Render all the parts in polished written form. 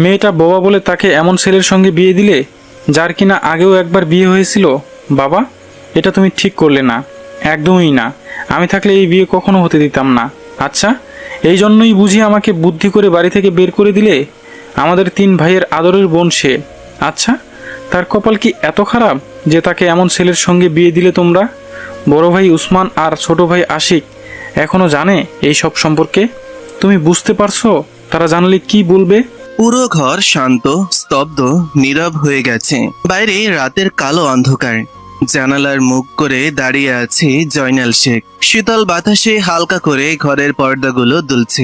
মেয়েটা বোবা বলে তাকে এমন ছেলের সঙ্গে বিয়ে দিলে যার কিনা আগেও একবার বিয়ে হয়েছিল। বাবা, এটা তুমি ঠিক করলে না, একদমই না। আমি থাকলে এই বিয়ে কখনো হতে দিতাম না। আচ্ছা, এই জন্যই বুঝি আমাকে বুদ্ধি করে বাড়ি থেকে বের করে দিলে? আমাদের 3 ভাইয়ের আদরের বোন সে। আচ্ছা, তার কপাল কি এত খারাপ যে তাকে এমন ছেলের সঙ্গে বিয়ে দিলে তোমরা? বড় ভাই উসমান আর ছোট ভাই আশিক এখনো জানে এই সব সম্পর্কে? তুমি বুঝতে পারছো তারা জানলে কি বলবে? পুরো ঘর শান্ত, স্তব্ধ, নীরব হয়ে গেছে। বাইরে রাতের কালো অন্ধকার। জানালার মুখ করে দাঁড়িয়ে আছে জয়নাল শেখ। শীতল বাতাসে হালকা করে ঘরের পর্দাগুলো দুলছে।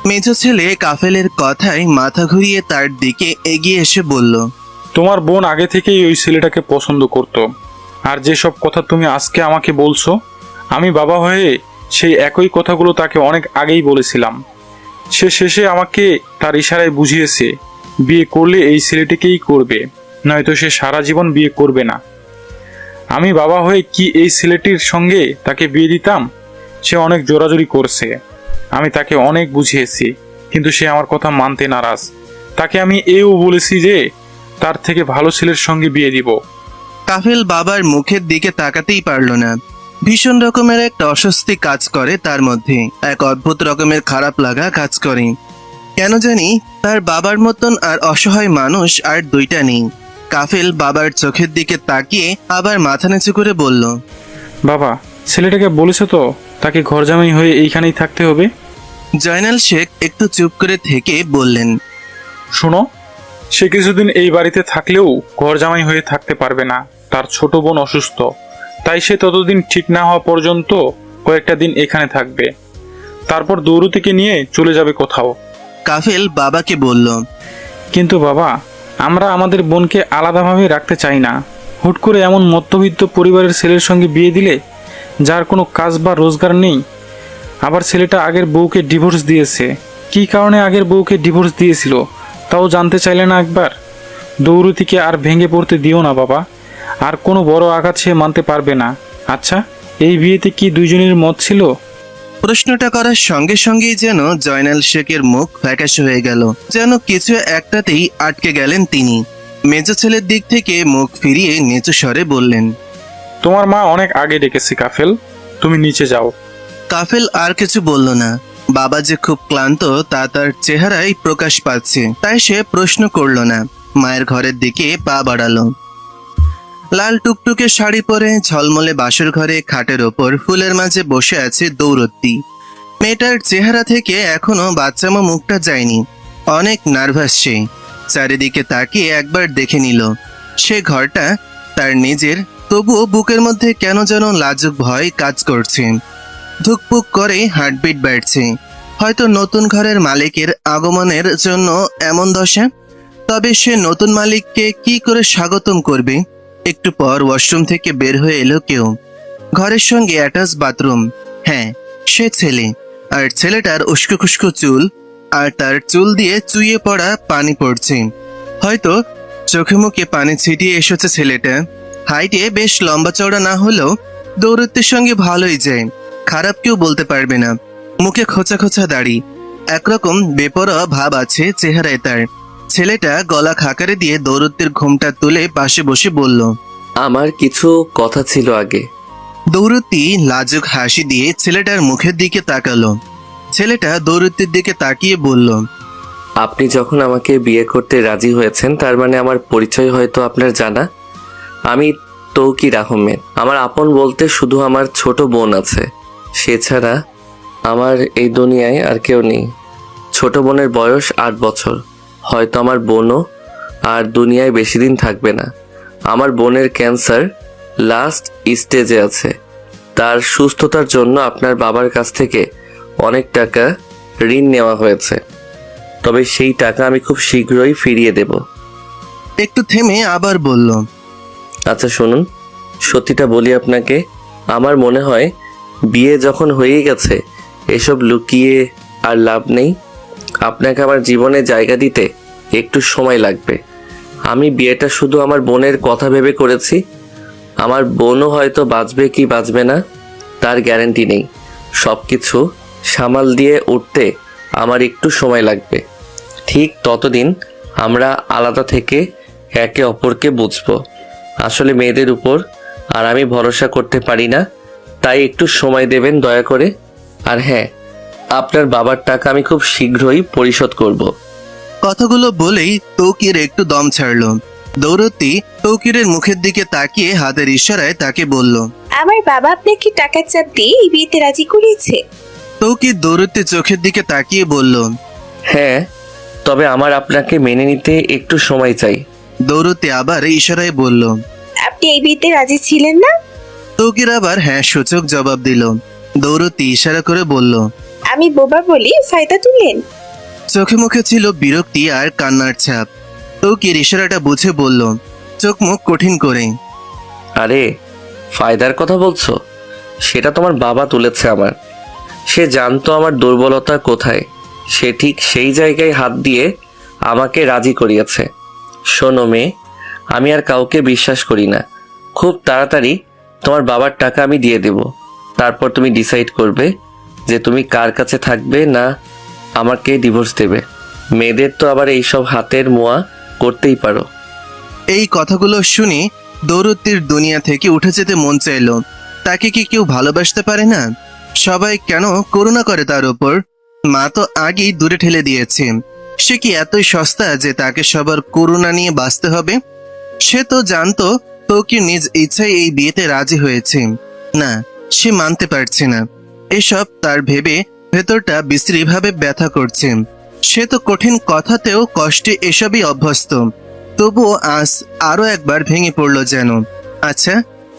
মেজ ছেলে কাফেলের কথায় মাথা ঘুরিয়ে তার দিকে এগিয়ে এসে বলল, তোমার বোন আগে থেকেই ওই ছেলেটাকে পছন্দ করত। আর যেসব কথা তুমি আজকে আমাকে বলছো, আমি বাবা হয়ে সেই একই কথাগুলো তাকে অনেক আগেই বলেছিলাম। সে শেষে আমাকে তার ইশারায় বুঝিয়েছে বিয়ে করলে এই ছেলেটিকেই করবে, নয়তো সে সারা জীবন বিয়ে করবে না। আমি বাবা হয়ে কি এই ছেলেটির সঙ্গে তাকে বিয়ে দিতাম? সে অনেক জোরাজুরি করছে, আমি তাকে অনেক বুঝিয়েছি, কিন্তু সে আমার কথা মানতে নারাজ। তাকে আমি এও বলেছি যে তার থেকে ভালো ছেলের সঙ্গে বিয়ে দিব। কাফেল বাবার মুখের দিকে তাকাতেই পারল না। ভীষণ রকমের একটা অস্বস্তি কাজ করে তার মধ্যে, এক অদ্ভুত রকমের খারাপ লাগা কাজ করে। কেন জানি তার বাবার মতন আর অসহায় মানুষ আর দুইটা নেই। কাফেল বাবার চোখের দিকে তাকিয়ে আবার মাথা নিচু করে বলল, বাবা, ছেলেটাকে বলেছো তো তাকে ঘরজামাই হয়ে এইখানেই থাকতে হবে? জয়নাল শেখ একটু চুপ করে থেকে বললেন, শোনো, সে কিছুদিন এই বাড়িতে থাকলেও ঘরজামাই হয়ে থাকতে পারবে না। তার ছোট বোন অসুস্থ, তাই সে ততদিন ঠিক না হওয়া পর্যন্ত কয়েকটা দিন এখানে থাকবে, তারপর দৌড়ুতিকে নিয়ে চলে যাবে কোথাও। কাফেল বাবাকে বলল, কিন্তু বাবা, আমরা আমাদের বোনকে আলাদাভাবে রাখতে চাই না। হুট করে এমন মধ্যবিত্ত পরিবারের ছেলের সঙ্গে বিয়ে দিলে, যার কোনো কাজ বা রোজগার নেই। আবার ছেলেটা আগের বউকে ডিভোর্স দিয়েছে। কী কারণে আগের বউকে ডিভোর্স দিয়েছিল তাও জানতে চাইলে না একবার? দৌড়ুতিকে আর ভেঙে পড়তে দিও না বাবা। আর কোনো বড় আঘাত সে মানতে পারবে না। আচ্ছা, এই বিয়েতে কি দুইজনের মত ছিল? প্রশ্নটা করার সঙ্গে সঙ্গেই যেন জয়নাল শেখের মুখ ফ্যাকাশে হয়ে গেল, যেন কিছু একটাতেই আটকে গেলেন তিনি। মেজ ছেলের দিক থেকে মুখ ফিরিয়ে নিচু স্বরে বললেন, তোমার মা অনেক আগে ডেকেছে কাফেল, তুমি নিচে যাও। কাফেল আর কিছু বলল না। বাবা যে খুব ক্লান্ত তা তার চেহারায় প্রকাশ পাচ্ছে, তাই সে প্রশ্ন করল না। মায়ের ঘরের দিকে পা বাড়ালো। লাল টুকটুকে শাড়ি পরে ঝলমলে বাসর ঘরে খাটের ওপর ফুলের মাঝে বসে আছে দৌরত্তি। মেয়েটার চেহারা থেকে এখনো বাচ্চামো মুখটা যায়নি। অনেক নার্ভাস সে। চারিদিকে তাকিয়ে একবার দেখে নিল। সে ঘরটা তার নিজের, তবুও বুকের মধ্যে কেন যেন লাজুক ভয় কাজ করছে। ধুকপুক করে হার্টবিট বাড়ছে। হয়তো নতুন ঘরের মালিকের আগমনের জন্য এমন দশা। তবে সে নতুন মালিককে কি করে স্বাগতম করবে? একটু পর ওয়াশরুম থেকে বের হয়ে এলো কেউ। ঘরের সঙ্গে অ্যাটাচ বাথরুম। হ্যাঁ, সে ছেলে। আর ছেলেটার উস্কো খুস্কো চুল, আর তার চুল দিয়ে চুইয়ে পড়া পানি পড়ছে। হয়তো চোখে মুখে পানি ছিটিয়ে এসেছে ছেলেটা। হাইটে বেশ লম্বা চওড়া না হলেও দৌরত্বের সঙ্গে ভালোই যায়, খারাপ কেউ বলতে পারবে না। মুখে খোঁচা খোঁচা দাড়ি, একরকম বেপরোয়া ভাব আছে চেহারায় তার। ছেলেটা গলা খাকারে দিয়ে দৌরত্বের ঘুমটা তুলে পাশে বসে বলল, আমার কিছু কথা ছিল আগে। দৌরত্তি লাজুক হাসি দিয়ে ছেলেটার মুখের দিকে তাকালো। ছেলেটা দৌরত্তির দিকে তাকিয়ে বলল, আপনি যখন আমাকে বিয়ে করতে রাজি হয়েছেন, তার মানে আমার পরিচয় হয়তো আপনার জানা। আমি তৌকির আহমেদ। আমার আপন বলতে শুধু আমার ছোট বোন আছে, সে ছাড়া আমার এই দুনিয়ায় আর কেউ নেই। ছোট বোনের বয়স 8 বছর। হয়তো আমার বোনও আর দুনিয়ায় বেশি দিন থাকবে না। আমার বোনের ক্যান্সার লাস্ট স্টেজে আছে। তার সুস্থতার জন্য আপনার বাবার কাছ থেকে অনেক টাকা ঋণ নেওয়া হয়েছে, তবে সেই টাকা আমি খুব শীঘ্রই ফিরিয়ে দেব। একটু থেমে আবার বলল, আচ্ছা শুনুন, সত্যিটা বলি আপনাকে। আমার মনে হয় বিয়ে যখন হয়ে গেছে, এসব লুকিয়ে আর লাভ নেই। আপনাকে আমার জীবনে জায়গা দিতে একটু সময় লাগবে। আমি বিয়েটা শুধু আমার বোনের কথা ভেবে করেছি। আমার বোনও হয়তো বাঁচবে কি বাঁচবে না তার গ্যারান্টি নেই। সব কিছু সামাল দিয়ে উঠতে আমার একটু সময় লাগবে। ঠিক ততদিন আমরা আলাদা থেকে একে অপরকে বুঝবো। আসলে মেয়েদের উপর আর আমি ভরসা করতে পারি না, তাই একটু সময় দেবেন দয়া করে। আর হ্যাঁ, আপনার বাবার টাকা আমি খুব শীঘ্রই পরিশোধ করব। কথাগুলো বলেই তৌকির একটু দম ছাড়ল। দৌরতী তৌকিরের মুখের দিকে তাকিয়ে হাতের ইশারায় তাকে বলল। আমার বাবা আপনাকে টাকার চাপ দিয়ে এই বিয়েতে রাজি করিয়েছে? তৌকির দৌরতীর চোখের দিকে তাকিয়ে বলল। হ্যাঁ, তবে আমার আপনাকে মেনে নিতে একটু সময় চাই। দৌরতী আবার ইশারায় বলল। আপনি এই বিয়েতে রাজি ছিলেন না? তৌকির আবার হ্যাঁ সূচক জবাব দিল। দৌরতী ইশারা করে বলল। আমি বোবা বলে ফায়দা তুললেন? চোখে মুখে ছিল বিরক্তি আর কান্নার ছাপ। তৌকির ইশারাটা বুঝে বলল, চোখ মুখ কঠিন করে। আরে, ফায়দার কথা বলছো? সেটা তোমার বাবা তুলেছে আমার। সে জানতো আমার দুর্বলতা কোথায়, সে ঠিক সেই জায়গায় হাত দিয়ে আমাকে রাজি করিয়েছে। শোনো মেয়ে, আমি আর কাউকে বিশ্বাস করি না। খুব তাড়াতাড়ি তোমার বাবার টাকা আমি দিয়ে দেব। তারপর তুমি ডিসাইড করবে যে তুমি কার কাছে থাকবে, না আমাকে ডিভোর্স দেবে। মেয়েদের তো আবার এইসব হাতের মোয়া করতেই পারো। এই কথাগুলো শুনে দৌরতীর দুনিয়া থেকে উঠে যেতে মন চাইল। তাকে কি কেউ ভালোবাসতে পারে না? সবাই কেন করুণা করে তার ওপর? মা তো আগেই দূরে ঠেলে দিয়েছে। সে কি এতই সস্তা যে তাকে সবার করুণা নিয়ে বাঁচতে হবে? সে তো জানতো তৌকির নিজ ইচ্ছায় এই বিয়েতে রাজি হয়েছে। না, সে মানতে পারছে না। এসব তার ভেবে ভেতরটা বিশ্রীভাবে ব্যথা করছে। সে তো কঠিন কথাতেও কষ্টে এসবই অভ্যস্ত। তবুও আজ আরো একবার ভেঙে পড়লো যেন। আচ্ছা,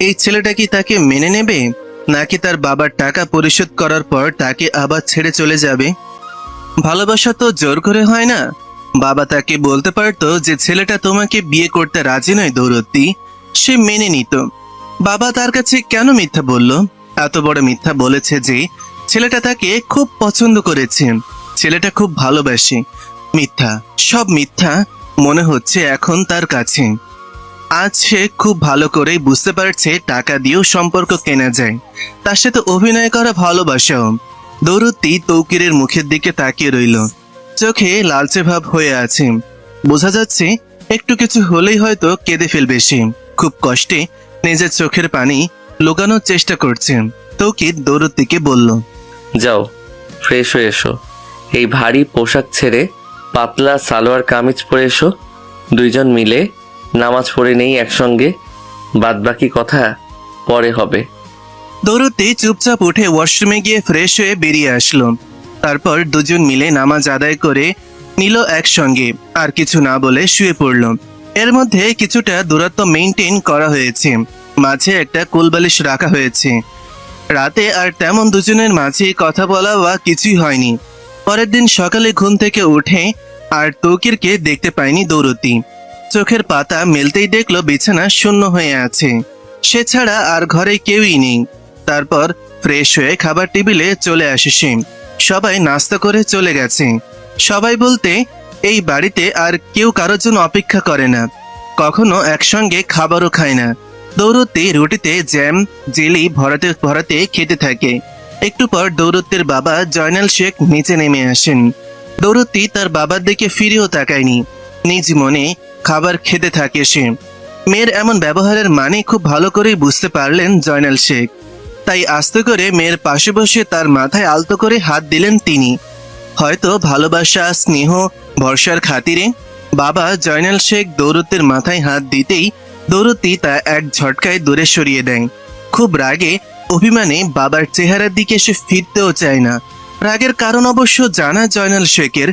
এই ছেলেটা কি তাকে মেনে নেবে, নাকি তার বাবার টাকা পরিশোধ করার পর তাকে আবার ছেড়ে চলে যাবে? ভালোবাসা তো জোর করে হয় না। বাবা তাকে বলতে পারতো যে ছেলেটা তোমাকে বিয়ে করতে রাজি নয় দৌরতী, সে মেনে নিত। বাবা তার কাছে কেন মিথ্যা বলল? এত বড় মিথ্যা বলেছে যে ছেলেটা তাকে খুব পছন্দ করেছে, ছেলেটা খুব ভালোবাসে। মিথ্যা, সব মিথ্যা মনে হচ্ছে এখন তার কাছে। আজ সে খুব ভালো করেই বুঝতে পারছে টাকা দিয়েও সম্পর্ক কেনা যায়, তার সাথে অভিনয় করা ভালোবাসাও। দৌরতী তৌকিরের মুখের দিকে তাকিয়ে রইল। চোখে লালচে ভাব হয়ে আছে। বোঝা যাচ্ছে একটু কিছু হলেই হয়তো কেঁদে ফেলবে সে। খুব কষ্টে নিজের চোখের পানি লুকানোর চেষ্টা করছে। তৌকির দৌরতীকে বলল। যাও, ফ্রেশ হয়ে এসো। এই ভারী পোশাক ছেড়ে পাতলা সালোয়ার কামিজ পরে এসো। দুইজন মিলে নামাজ পড়ে নেই একসঙ্গে, বাদবাকি কথা পরে হবে। দৌরতী চুপচাপ উঠে ওয়াশরুমে গিয়ে ফ্রেশ হয়ে বেরিয়ে আসলো। তারপর দুজন মিলে নামাজ আদায় করে নিল একসঙ্গে। আর কিছু না বলে শুয়ে পড়ল। এর মধ্যে কিছুটা দূরত্ব মেনটেন করা হয়েছে, মাঝে একটা কোলবালিশ রাখা হয়েছে। রাতে আর তেমন দুজনের মাঝে কথা বলা বা কিছুই হয়নি। পরের দিন সকালে ঘুম থেকে উঠে আর তৌকিরকে দেখতে পায়নি দৌরতী। চোখের পাতা মেলতেই দেখলো বিছানা শূন্য হয়ে আছে, সে ছাড়া আর ঘরে কেউই নেই। তারপর ফ্রেশ হয়ে খাবার টেবিলে চলে আসে সে। সবাই নাস্তা করে চলে গেছে। সবাই বলতে এই বাড়িতে আর কেউ কারোর জন্য অপেক্ষা করে না, কখনো একসঙ্গে খাবারও খায় না। দৌরতী রুটিতে জ্যাম জেলি ভরাতে ভরাতে খেতে থাকে। একটু পর দৌরতীর বাবা জয়নাল শেখ নিচে নেমে আসেন। দৌরতী তার বাবার দিকে ফিরেও তাকায়নি, নিজ মনে খাবার খেতে থাকে সে। মেয়ের এমন ব্যবহারের মানে খুব ভালো করেই বুঝতে পারলেন জয়নাল শেখ। তাই আস্তে করে মেয়ের পাশে বসে তার মাথায় আলতো করে হাত দিলেন তিনি। হয়তো ভালোবাসা, স্নেহ, ভরসার খাতিরে বাবা জয়নাল শেখ দৌরতীর মাথায় হাত দিতেই দৌরতী তা এক ঝটকায় দূরে সরিয়ে দেয়। খুব রাগে অভিমানে বাবার চেহারার দিকে সে ফিরতেও চায় না। রাগের কারণ অবশ্য জানা জয়নাল শেখের।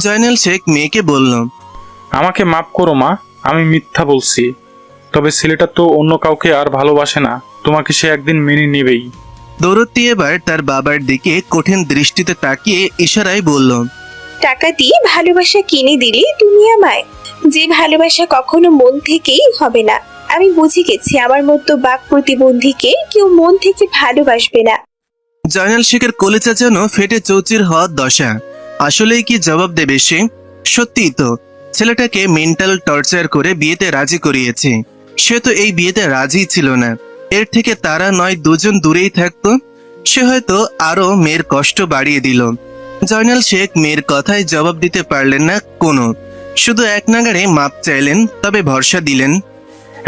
জয়নাল শেখ মেয়েকে বলল। আমাকে মাফ করো মা, আমি মিথ্যা বলছি। তবে ছেলেটা তো অন্য কাউকে আর ভালোবাসে না, তোমাকে সে একদিন মেনে নেবেই। দৌরতী এবার তার বাবার দিকে কঠিন দৃষ্টিতে তাকিয়ে ইশারায় বলল। টাকা দিয়ে ভালোবাসা কিনে দিলে তুমি আমায়, যে ভালোবাসা কখনো মন থেকেই হবে না। আমি বুঝে গেছি আমার মতো বাক প্রতিবন্ধীকে কেউ মন থেকে ভালোবাসবে না। জয়নাল শেখের কলেজা যেন ফেটে চৌচির হওয়ার দশা। আসলেই কি জবাব দেবে সে? সত্যিই তো ছেলেটাকে মেন্টাল টর্চার করে বিয়েতে রাজি করিয়েছে। সে তো এই বিয়েতে রাজি ছিল না। এর থেকে তারা নয় দুজন দূরেই থাকতো। সে হয়তো আরো মেয়ের কষ্ট বাড়িয়ে দিল। জয়নাল শেখ মেয়ের কথায় জবাব দিতে পারলেন না কোনো। শুধু এক নাগাড়ে মাপ চাইলেন, তবে ভরসা দিলেন।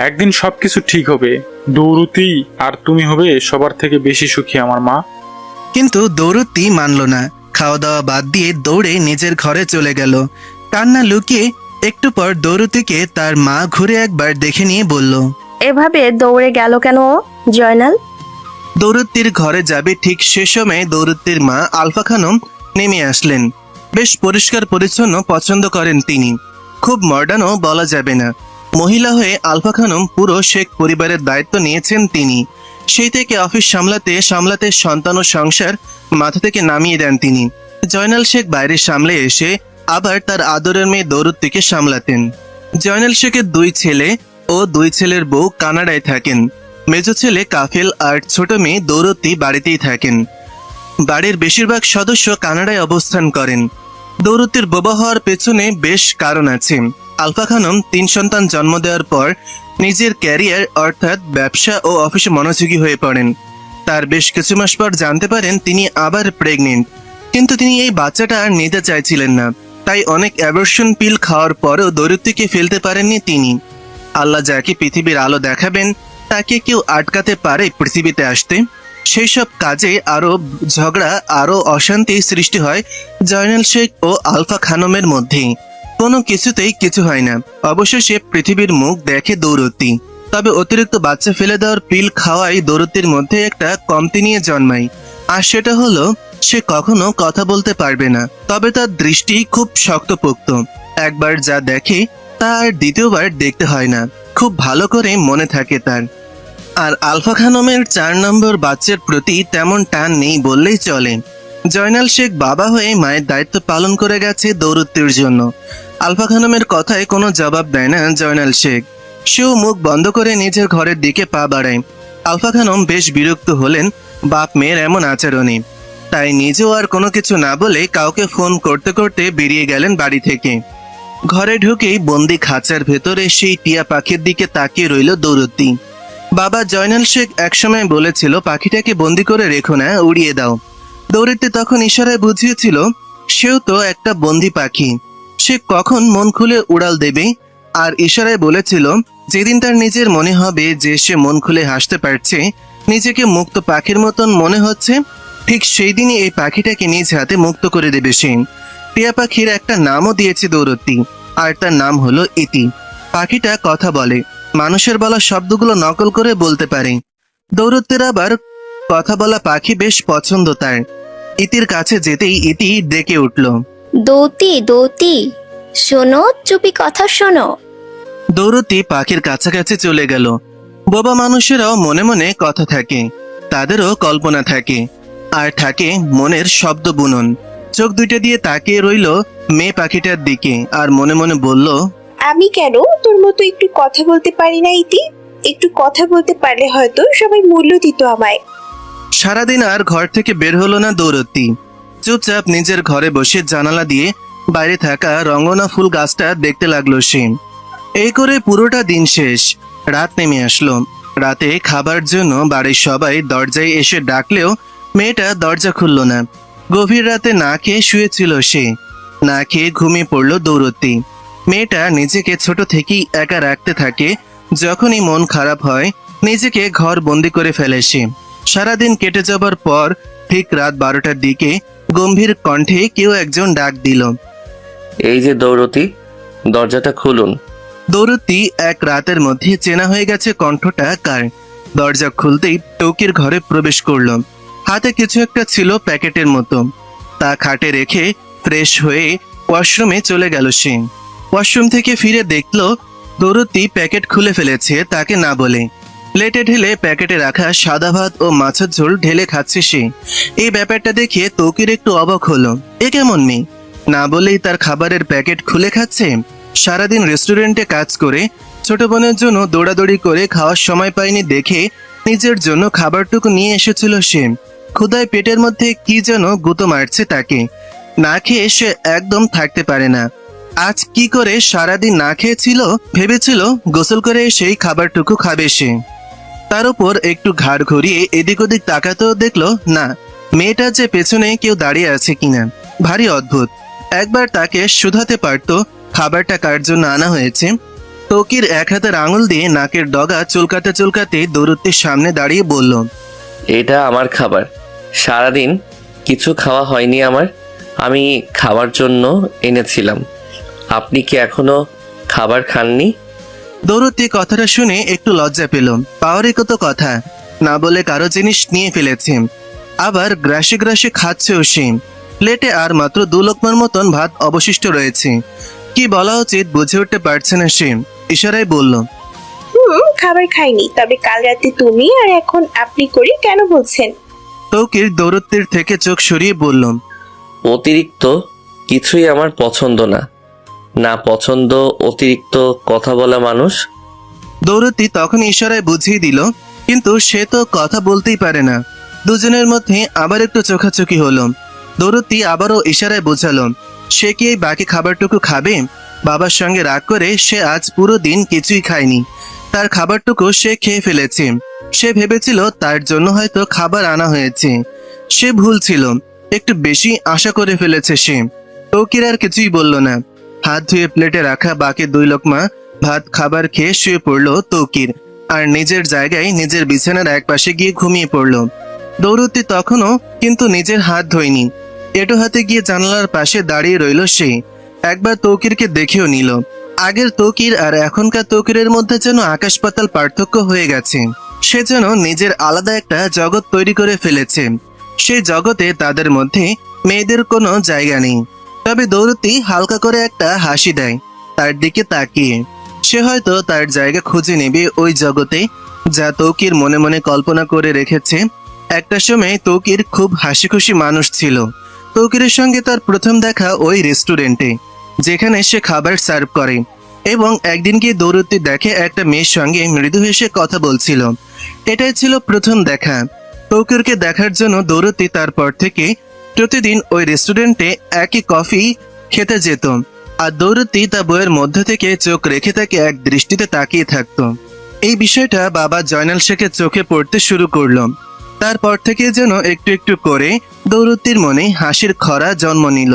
একদিন সবকিছু ঠিক হবে। দৌড়তি আর তুমি হবে সবার থেকে বেশি সুখী আমার মা। কিন্তু দৌড়তি মানল না। খাওয়া দাওয়া বাদ দিয়ে দৌড়ে নিজের ঘরে চলে গেল। কান্না লুকিয়ে একটু পর দৌড়তিকে তার মা ঘুরে একবার দেখে নিয়ে বলল, এভাবে দৌড়ে গেল কেন ও, জয়নাল? দৌড়তির ঘরে যাবে ঠিক সে সময় দৌড়তির মা আলফা খানম নেমে আসলেন। বেশ পরিষ্কার পরিচ্ছন্ন পছন্দ করেন তিনি। খুব মডার্নও বলা যাবে না। মহিলা হয়ে আলফা খানম পুরো শেখ পরিবারের দায়িত্ব নিয়েছেন তিনি। সেই থেকে অফিস সামলাতে সামলাতে সন্তান ও সংসার মাথা থেকে নামিয়ে দেন তিনি। জয়নাল শেখ বাইরে সামলে এসে আবার তার আদরের মেয়ে দৌড়তিকে সামলাতেন। জয়নাল শেখের 2 ছেলে ও 2 ছেলের বউ কানাডায় থাকেন। মেজো ছেলে কাফেল আর ছোট মেয়ে দৌড়তি বাড়িতেই থাকেন। বাড়ির বেশিরভাগ সদস্য কানাডায় অবস্থান করেন। দৌড়তির বোবা হওয়ার পেছনে বেশ কারণ আছে। আলফা খানম 3 সন্তান জন্ম দেওয়ার পর নিজের ক্যারিয়ার অর্থাৎ ব্যবসা ও অফিসে মনোযোগী হয়ে পড়েন। তার বেশ কিছু মাস পর জানতে পারেন তিনি আবার প্রেগনেন্ট। কিন্তু তিনি এই বাচ্চাটা আর নিতে চাইছিলেন না। তাই অনেক অ্যাবর্শন পিল খাওয়ার পরও দৌড়তিকে ফেলতে পারেননি তিনি। আল্লাহ যাকে পৃথিবীর আলো দেখাবেন তাকে কেউ আটকাতে পারে পৃথিবীতে আসতে? সেই সব কাজে আরো ঝগড়া, আরো অশান্তি সৃষ্টি হয় জয়নাল শেখ ও আলফা খানমের মধ্যে। কোনো কিছুতেই কিছু হয় না। অবশেষে পৃথিবীর মুখ দেখে দৌড়তি। তবে অতিরিক্ত বাচ্চা ফেলে দেওয়ার পিল খাওয়াই দৌড়তির মধ্যে একটা কমতি নিয়ে জন্মায়। আর সেটা হলো সে কখনো কথা বলতে পারবে না। তবে তার দৃষ্টি খুব শক্তপোক্ত। একবার যা দেখে তা আর দ্বিতীয়বার দেখতে হয় না। খুব ভালো করে মনে থাকে তার। আর আলফা খানমের 4 নম্বর বাচ্চার প্রতি তেমন টান নেই বললেই চলে। জয়নাল শেখ বাবা হয়ে মায়ের দায়িত্ব পালন করে গেছে দৌড়তির জন্য। আলফা খানমের কথায় কোনো জবাব দেয় না জয়নাল শেখ। সেও মুখ বন্ধ করে নিজের ঘরের দিকে পা বাড়ায়। আলফা খানম বেশ বিরক্ত হলেন বাপ মেয়ের এমন আচরণে। তাই নিজেও আর কোনো কিছু না বলে কাউকে ফোন করতে করতে বেরিয়ে গেলেন বাড়ি থেকে। ঘরে ঢুকেই বন্দি খাঁচার ভেতরে সেই টিয়া পাখির দিকে তাকিয়ে রইল দৌড়তি। বাবা জয়নাল শেখ একসময় বলেছিল পাখিটাকে বন্দি করে রেখো না, উড়িয়ে দাও। দৌড়তি তখন ইশারায় বুঝিয়েছিল সেও তো একটা বন্দি পাখি, সে কখন মন খুলে উড়াল দেবে। আর ইশারায় বলেছিল যেদিন তার নিজের মনে হবে যে সে মন খুলে হাসতে পারছে, নিজেকে মুক্ত পাখির মতন মনে হচ্ছে, ঠিক সেই দিনই এই পাখিটাকে নিজ হাতে মুক্ত করে দেবে সে। টিয়া পাখির একটা নামও দিয়েছে দৌড়তি, আর তার নাম হলো ইতি। পাখিটা কথা বলে, মানুষের বলা শব্দগুলো নকল করে বলতে পারে। দৌড়তির আবার কথা বলা পাখি বেশ পছন্দ তার। ইতির কাছে যেতেই ইতি ডেকে উঠল, দৌতি দৌতি, শোনো, চুপি কথা শোনো। দৌড়তি পাখির কাছাকাছি চলে গেল। বোবা মানুষেরাও মনে মনে কথা থাকে, তাদেরও কল্পনা থাকে, আর থাকে মনের শব্দ বুনন। চোখ দুইটা দিয়ে তাকিয়ে রইল মেয়ে পাখিটার দিকে আর মনে মনে বলল, আমি কেন তোর মতো একটু কথা বলতে পারি না ইতি? একটু কথা বলতে পারলে হয়তো সবাই মূল্য দিত আমায়। সারাদিন আর ঘর থেকে বের হলো না দৌড়তি। চুপচাপ নিজের ঘরে বসে জানালা দিয়ে বাইরে থাকা রঙ্গনা ফুল গাছটা দেখতে লাগলো সে। এই করে পুরোটা দিন শেষ। রাত নেমে আসলো। রাতে খাবার জন্য বাড়ির সবাই দরজায় এসে ডাকলেও মেয়েটা দরজা খুলল না। গভীর রাতে না খেয়ে শুয়েছিল সে। না খেয়ে ঘুমিয়ে পড়ল দৌড়তি। মেয়েটা নিজেকে ছোট থেকেই একা রাখতে থাকে। যখনই মন খারাপ হয় নিজেকে ঘর বন্দি করে ফেলে সে। সারাদিন কেটে যাবার পর ঠিক রাত 12টার দিকে গম্ভীর কণ্ঠে কেউ একজন ডাক দিল, এই যে দৌড়তি, দরজাটা খুলুন। দৌড়তি এক রাতের মধ্যে চেনা হয়ে গেছে কণ্ঠটা কার। দরজা খুলতেই টৌকির ঘরে প্রবেশ করলো। হাতে কিছু একটা ছিল প্যাকেটের মতো। তা খাটে রেখে ফ্রেশ হয়ে ওয়াশরুমে চলে গেল সে। ওয়াশরুম থেকে ফিরে দেখলো দৌড়তি প্যাকেট খুলে ফেলেছে তাকে না বলে। প্লেটে ঢেলে প্যাকেটে রাখা সাদা ভাত ও মাছের ঝোল ঢেলে খাচ্ছে সে। এই ব্যাপারটা দেখে তৌকির একটু অবাক হলো। এ কেমন মেয়ে, না বলেই তার খাবারের প্যাকেট খুলে খাচ্ছে। সারাদিন রেস্টুরেন্টে কাজ করে ছোট বোনের জন্য দৌড়াদৌড়ি করে খাওয়ার সময় পায়নি দেখে নিজের জন্য খাবারটুকু নিয়ে এসেছিল সে। ক্ষুধায় পেটের মধ্যে কি যেন গুঁতো মারছে তাকে। না খেয়ে সে একদম থাকতে পারে না। আজ কি করে সারাদিন না খেয়েছিল, ভেবেছিল গোসল করে সেই খাবারটুকু খাবে সে। তার উপর একটু ঘাড় ঘুরিয়ে এদিক ওদিক তাকাতেও দেখলো না, মেয়েটা যে পেছনে কেউ দাঁড়িয়ে আছে কিনা। ভারী অদ্ভুত। একবার তাকে শুধাতে পারতো খাবারটা কার জন্য আনা হয়েছে। তৌকির এক হাতের আঙুল দিয়ে নাকের ডগা চুলকাতে চুলকাতে দৌরত্বের সামনে দাঁড়িয়ে বলল, এটা আমার খাবার। সারাদিন কিছু খাওয়া হয়নি আমার। আমি খাওয়ার জন্য এনেছিলাম। আপনি কি এখনো খাবার খাননি? দৌরত্তি কথাটা শুনে একটু লজ্জা পেল। পাওয়ারই কত কথা, না বলে কারো জিনিস নিয়ে ফেলেছে, আবার গ্রাসে গ্রাসে খাচ্ছেও সে। প্লেটে আর মাত্র 2 লোকমার মতন ভাত অবশিষ্ট রয়েছে। কি বলা উচিত বুঝে উঠতে পারছে না সে। ইশারায় বলল, খাবার খাইনি, তবে কাল রাতে তুমি আর এখন আপনি করে কেন বলছেন? তৌকির দৌরত্বের থেকে চোখ সরিয়ে বলল, অতিরিক্ত কিছুই আমার পছন্দ না। না পছন্দ অতিরিক্ত কথা বলা মানুষ। দৌরত্তি তখন ইশারায় বুঝিয়ে দিল, কিন্তু সে তো কথা বলতেই পারে না। দুজনের মধ্যে আবার একটু চোখাচোখি হলো। দৌরত্তি আবারও ইশারায় বোঝালো সে কি এই বাকি খাবারটুকু খাবে। বাবার সঙ্গে রাগ করে সে আজ পুরো দিন কিছুই খায়নি। তার খাবারটুকু সে খেয়ে ফেলেছে। সে ভেবেছিল তার জন্য হয়তো খাবার আনা হয়েছে। সে ভুল ছিল, একটু বেশি আশা করে ফেলেছে সে। তৌকির আর কিছুই বলল না। হাত ধুয়ে প্লেটে রাখা বাকি 2 লোকমা ভাত খাবার খেয়ে শুয়ে পড়ল তৌকির, আর নিজের জায়গায় নিজের বিছানার একপাশে গিয়ে ঘুমিয়ে পড়ল। দৌরত্তি তখনও কিন্তু নিজের হাত ধোয়নি। এটো হাতে গিয়ে জানালার পাশে দাঁড়িয়ে রইল সে। একবার তৌকিরকে দেখেও নিল। আগের তৌকির আর এখনকার তৌকিরের মধ্যে যেন আকাশ পাতাল পার্থক্য হয়ে গেছে। সে যেন নিজের আলাদা একটা জগৎ তৈরি করে ফেলেছে। সেই জগতে তাদের মধ্যে মেয়েদের কোনো জায়গা নেই। তবে দৌরত্তি হালকা করে একটা হাসি দেয় তার দিকে তাকিয়ে। সে হয়তো তার জায়গা খুঁজে নেবে ওই জগতে, যা তৌকির মনে মনে কল্পনা করে রেখেছে। একটা সময় তৌকির খুব হাসি খুশি মানুষ ছিল। তৌকিরের সঙ্গে তার প্রথম দেখা ওই রেস্টুরেন্টে, যেখানে সে খাবার সার্ভ করে। এবং একদিন গিয়ে দৌরত্তি দেখে একটা মেয়ের সঙ্গে মৃদু হেসে কথা বলছিল। এটাই ছিল প্রথম দেখা। তৌকিরকে দেখার জন্য দৌরত্তি তারপর থেকে প্রতিদিন ওই রেস্টুরেন্টে একই কফি খেতে যেত। আর দৌরত্তি তা বইয়ের মধ্যে থেকে চোখ রেখে তাকে এক দৃষ্টিতে তাকিয়ে থাকতো। এই বিষয়টা বাবা জয়নাল শেখের চোখে পড়তে শুরু করলো। তারপর থেকে যেন একটু একটু করে দৌরত্তির মনে হাসির খরা জন্ম নিল।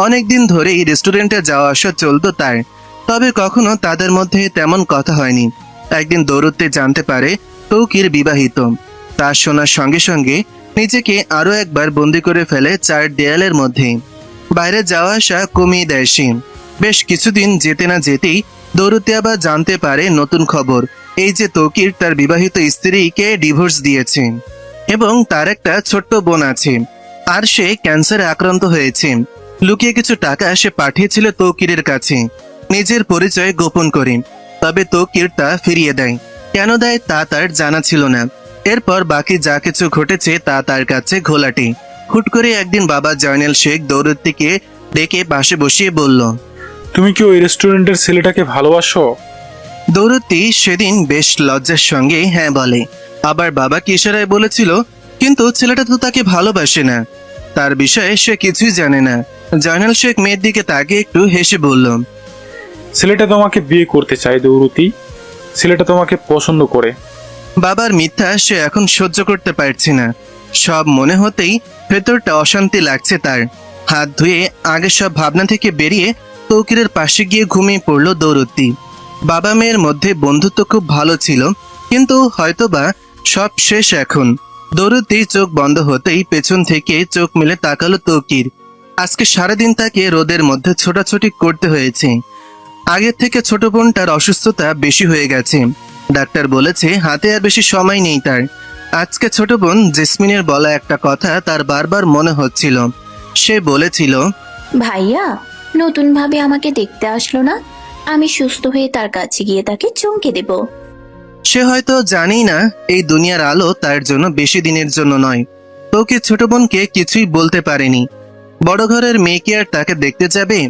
অনেকদিন ধরেই রেস্টুরেন্টে যাওয়া আসা চলতো তার, তবে কখনো তাদের মধ্যে তেমন কথা হয়নি। একদিন দৌরত্তি জানতে পারে তৌকির বিবাহিত। তা শোনার সঙ্গে সঙ্গে নিজেকে আরো একবার বন্দি করে ফেলে 4 দেয়ালের মধ্যে। বাইরে যাওয়া আসা কমিয়ে দেয় সে। বেশ কিছুদিন যেতে না যেতেই দৌরত্তি আবার জানতে পারে নতুন খবর, এই যে তৌকির তার বিবাহিত স্ত্রীকে ডিভোর্স দিয়েছে এবং তার একটা ছোট্ট বোন আছে, আর সে ক্যান্সারে আক্রান্ত হয়েছে। লুকিয়ে কিছু টাকা সে পাঠিয়েছিল তৌকিরের কাছে নিজের পরিচয় গোপন করে। তবে তৌকির তা ফিরিয়ে দেয়। কেন দেয় তা তার জানা ছিল না। এরপর বাকি যা কিছু ঘটেছে তা তার কাছে ঘোলাটে। হুট করে একদিন বাবা জয়নাল শেখ দৌরত্তিকে ডেকে পাশে বসিয়ে বলল, তুমি কি ওই রেস্টুরেন্টের ছেলেটাকে ভালোবাসো? দৌরত্তি সেদিন বেশ লজ্জার সঙ্গে হ্যাঁ বলে। আবার বাবা কি ইশারায় বলেছিল, কিন্তু ছেলেটা তো তাকে ভালোবাসে না, তার বিষয়ে সে কিছুই জানে না। জয়নাল শেখ মেয়ের দিকে তাকিয়ে একটু হেসে বলল, ছেলেটা তোমাকে বিয়ে করতে চায় দৌরতি। ছেলেটা তোমাকে পছন্দ করে। বাবার মিথ্যা সে এখন সহ্য করতে পারছে না। সব মনে হতেই ভেতরটা অশান্তি লাগছে তার। হাত ধুয়ে আগে সব ভাবনা থেকে বেরিয়ে তৌকিরের পাশে গিয়ে ঘুমিয়ে পড়ল দৌরত্তি। বাবা মেয়ের মধ্যে বন্ধুত্ব খুব ভালো ছিল, কিন্তু হয়তোবা সব শেষ এখন। দৌরত্তি চোখ বন্ধ হতেই পেছন থেকে চোখ মেলে তাকালো তৌকির। আজকে সারাদিন তাকে রোদের মধ্যে ছোটাছুটি করতে হয়েছে। আগের থেকে ছোট বোনটার অসুস্থতা বেশি হয়ে গেছে। ডাক্তার বলেছে হাতে আর বেশি সময় নেই তার। আজকে ছোট বোন জেসমিনের বলা একটা কথা তার বারবার মনে হচ্ছিল। সে বলেছিল, ভাইয়া নতুন ভাবে আমাকে দেখতে আসলো না, আমি সুস্থ হয়ে তার কাছে গিয়ে তাকে চমকে দেব। সে হয়তো জানেই না এই দুনিয়ার আলো তার জন্য বেশি দিনের জন্য নয়। তোকে ছোট বোনকে কিছুই বলতে পারেনি। বড় ঘরের মেয়েকে আর তাকে দেখতে যাবে,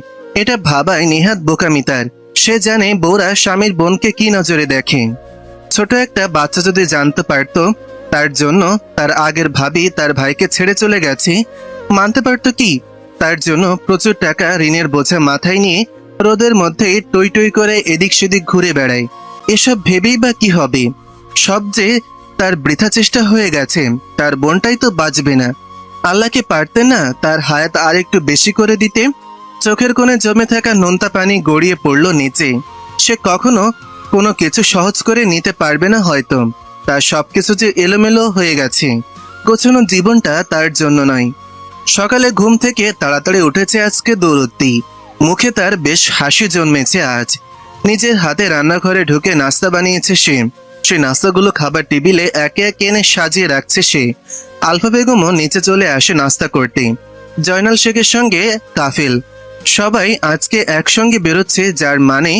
এটা ভাবায় নেহাত বোকামি তার। সে জানে বউরা স্বামীর বোনকে কি নজরে দেখে। ছোট একটা বাচ্চা যদি জানতে পারতো তার জন্য তার আগের ভাবি তার ভাইকে ছেড়ে চলে গেছে, মানতে পারতো কি? তার জন্য প্রচুর টাকা ঋণের বোঝা মাথায় নিয়ে রোদের মধ্যে টই টই করে এদিক সেদিক ঘুরে বেড়ায়। এসব ভেবেই বা কি হবে? সব যে তার বৃথা চেষ্টা হয়ে গেছে। তার বোনটাই তো বাঁচবে না। আল্লাহকে পারতেন না তার হায়াত আর একটু বেশি করে দিতে? চোখের কোণে জমে থাকা নোনতা পানি গড়িয়ে পড়ল নিচে। সে কখনো কোনো কিছু সহজ করে নিতে পারবে না হয়তো। তার সবকিছু যে এলোমেলো হয়ে গেছে। গোছানো জীবনটা তার জন্য নয়। সকালে ঘুম থেকে তাড়াতাড়ি উঠেছে আজকে দৌড়ত্তি। মুখে তার বেশ হাসি জন্মেছে আজ। নিজের হাতে রান্নাঘরে ঢুকে নাস্তা বানিয়েছে সে। সে নাস্তাগুলো খাবার টেবিলে একে একে এনে সাজিয়ে রাখছে সে। আলফা বেগমও নিচে চলে আসে নাস্তা করতে। জয়নাল শেখের সঙ্গে কাফিল সবাই আজকে একসঙ্গে বেরোচ্ছে, যার মানে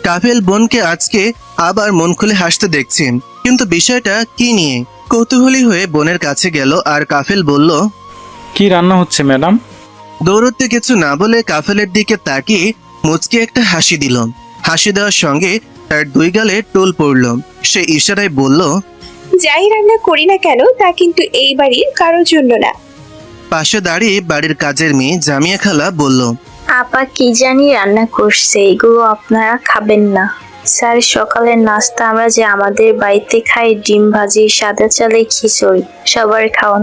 কাফিল বোনকে আজকে আবার মন খুলে হাসতে দেখছে। কিন্তু বিষয়টা কি নিয়ে? কৌতূহলী হয়ে বোনের কাছে গেল আর কাফিল বলল, কি রান্না হচ্ছে ম্যাডাম? দৌড়তে কিছু না বলে কাফেলের দিকে তাকিয়ে মুচকি একটা হাসি দিল। হাসি দেওয়ার সঙ্গে তার দুই গালে টোল পড়ল। সে ইশারায় বলল, যাই রান্না করি না কেন তা কিন্তু এই বাড়ির কারোর জন্য না। পাশে দাঁড়িয়ে বাড়ির কাজের মেয়ে জামিয়া খালা বলল, আপা কি জানি রান্না করছে, এগুলো আপনারা খাবেন না। স্যার সকালের নাস্তা আমরা যে আমাদের বাড়িতে খাই, ডিম ভাজি, সাদা চালের খিচুড়ি, সবার খাওয়ান।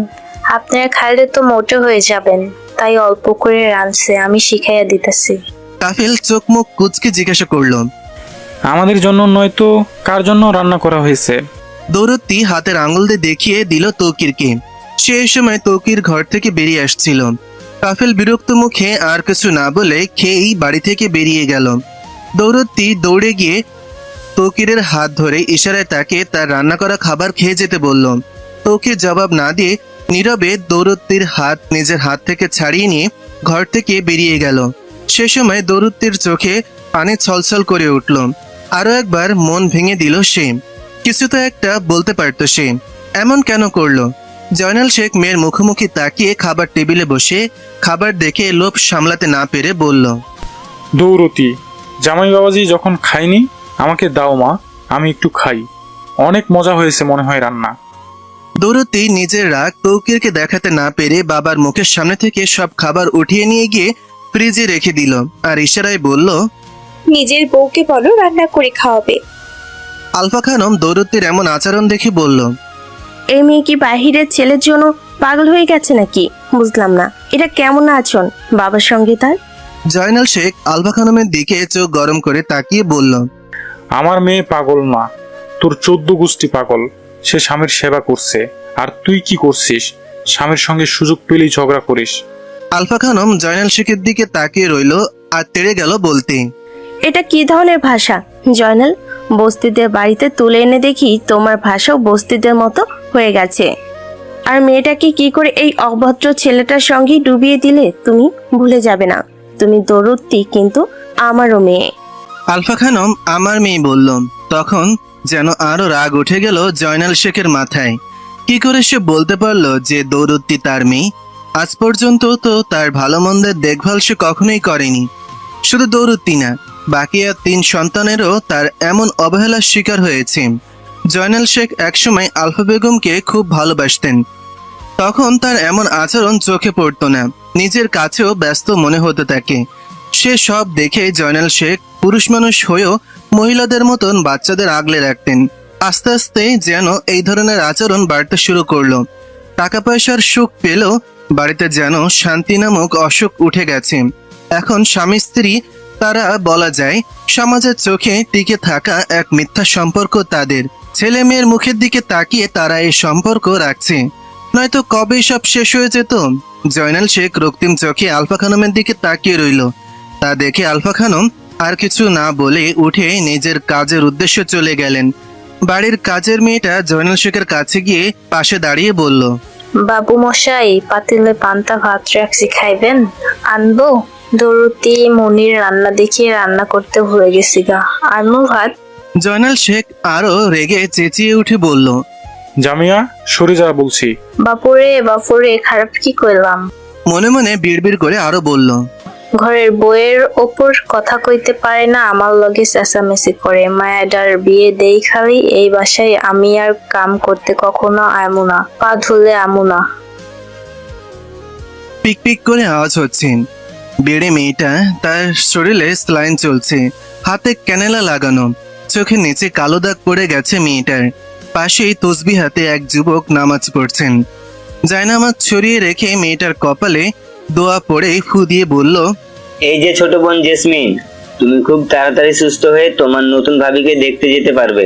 আপনারা খাইলে তো মোটো হয়ে যাবেন, তাই অল্প করে রাঁধছে, আমি শিখাইয়া দিতেছি। কাফিল চোখ মুখ কুচকে জিজ্ঞাসা করলো, আমাদের জন্য নয় তো কার জন্য রান্না করা হয়েছে? দৌড়ত্তি হাতের আঙুল দিয়ে দেখিয়ে দিল তৌকিরকে। সে এই সময় তৌকির ঘর থেকে বেরিয়ে আসছিল। কাফিল বিরক্ত মুখে আর কিছু না বলে খেয়েই বাড়ি থেকে বেরিয়ে গেল। দৌড়ত্তি দৌড়ে গিয়ে তৌকিরের হাত ধরে ইশারায় তাকে তার রান্না করা খাবার খেয়ে যেতে বলল। তৌকির জবাব না দিয়ে নীরবে দৌড়ত্তির হাত নিজের হাত থেকে ছাড়িয়ে নিয়ে ঘর থেকে বেরিয়ে গেল। সে সময় দৌড়ত্তির চোখে পানি ছলছল করে উঠল। আরো একবার মন ভেঙে দিল সে। কিছু তো একটা বলতে পারত সে, এমন কেন করলো? জয়নাল শেখ মেয়ের মুখোমুখি তাকিয়ে খাবার টেবিলে বসে খাবার দেখে লোভ সামলাতে না পেরে বলল, দৌড়তি, জামাই বাবাজি যখন খাইনি আমাকে দাও মা, আমি একটু খাই। অনেক মজা হয়েছে মনে হয় রান্না। দৌড়তি নিজের রাগ তৌকিরকে দেখাতে না পেরে বাবার মুখের সামনে থেকে সব খাবার উঠিয়ে নিয়ে গিয়ে ফ্রিজে রেখে দিল আর ইশারায় বলল, নিজের বউকে বলো রান্না করে খাওয়াবে। আলফা খানম দৌড়তির এমন আচরণ দেখে বলল, এই মেয়ে কি বাহিরের ছেলের জন্য পাগল হয়ে গেছে নাকি? বুঝলাম না, এটা কেমন আচরণ বাবার সঙ্গে তার? জয়নাল শেখ আলফা খানমের দিকে চোখ গরম করে তাকিয়ে বলল, আমার মেয়ে পাগল না, তোর 14 গোষ্ঠী পাগল। সে স্বামীর সেবা করছে, আর তুই কি করছিস? স্বামীর সঙ্গে সুযোগ পেলেই ঝগড়া করিস। আলফা খানম জয়নাল শেখের দিকে তাকিয়ে রইল আর তেড়ে গেল বলতে, এটা কি ধরনের ভাষা জয়নাল? বস্তিদের বাড়িতে তুলে এনে দেখি তোমার ভাষাও বস্তিদের মতো হয়ে গেছে। আর মেয়েটাকে কি করে এই অভদ্র ছেলেটার সঙ্গে ডুবিয়ে দিলে তুমি? ভুলে যাবে না, তুমি দৌড়তি কিন্তু আমারও মেয়ে। আলফা খানম আমার মেয়ে বলল। তখন যেন আরো রাগ উঠে গেল জয়নাল শেখের মাথায়। কি করে সে বলতে পারলো যে দৌড়ত্তি তার মেয়ে? আজ পর্যন্ত তো তার ভালো মন্দের দেখভাল সে কখনোই করেনি। শুধু দৌড়ত্তি না, বাকি আর 3 সন্তানেরও তার এমন অবহেলার শিকার হয়েছে। জয়নাল শেখ একসময় আলফা বেগমকে খুব ভালোবাসতেন। তখন তার এমন আচরণ চোখে পড়তো না, নিজের কাছেও ব্যস্ত মনে হতো তাকে। সে সব দেখে জয়নাল শেখ পুরুষ মানুষ হয়েও মহিলাদের মতন বাচ্চাদের আগলে রাখতেন। আস্তে আস্তে যেন এই ধরনের আচরণ বাড়তে শুরু করলো। টাকা পয়সার সুখ পেলেও বাড়িতে যেন শান্তি নামক অসুখ উঠে গেছে। এখন স্বামী স্ত্রী তারা বলা যায় সমাজের চোখে টিকে থাকা এক মিথ্যা সম্পর্ক তাদের। ছেলে মেয়ের মুখের দিকে তাকিয়ে তারা এই সম্পর্ক রাখছে, নয়তো কবেই সব শেষ হয়ে যেত। জয়নাল শেখ রক্তিম চোখে আলফা খানমের দিকে তাকিয়ে রইল। তা দেখে আলফা খানম আর কিছু না বলে উঠে নিজের কাজের উদ্দেশ্যে চলে গেলেন। বাড়ির কাজের মেয়েটা জয়নাল শেখের কাছে গিয়ে পাশে দাঁড়িয়ে বলল, বাবু মশাই, পাতিলে পান্তা ভাত রাখছি, খাইবেন? আনবো? দৌড়তি মনির রান্না দেখিয়ে রান্না করতে ভুলে গেছি গা, আনবো ভাত? জয়নাল শেখ আরো রেগে চেঁচিয়ে উঠে বলল, জামিয়া, সরে যা বলছি। বাপুরে বাপুরে, খারাপ কি করলাম? মনে মনে বিড়বিড় করে আরো বলল, ঘরের বইয়ের ওপর কথা কইতে পারে না, আমার লগে চেঁচামেচি করে। মায়াডার বিয়ে দেই খালি, এই বাসায় আমি আর কাম করতে কখনো আমু না, পা ধুলে আমু না। পিক পিক করে আওয়াজ হচ্ছে। বেড়ে মেয়েটা, তার শরীরে স্লাইন চলছে, হাতে ক্যানেলা লাগানো, চোখের নিচে কালো দাগ পড়ে গেছে মেয়েটার। পাশেই তসবি হাতে এক যুবক নামাজ পড়ছেন। জায়নামাজ ছড়িয়ে রেখে মেয়েটার কপালে দোয়া পড়ে ফু দিয়ে বলল, এই যে ছোট বোন জেসমিন, তুমি খুব তাড়াতাড়ি সুস্থ হয়ে তোমার নতুন ভাবিকে দেখতে যেতে পারবে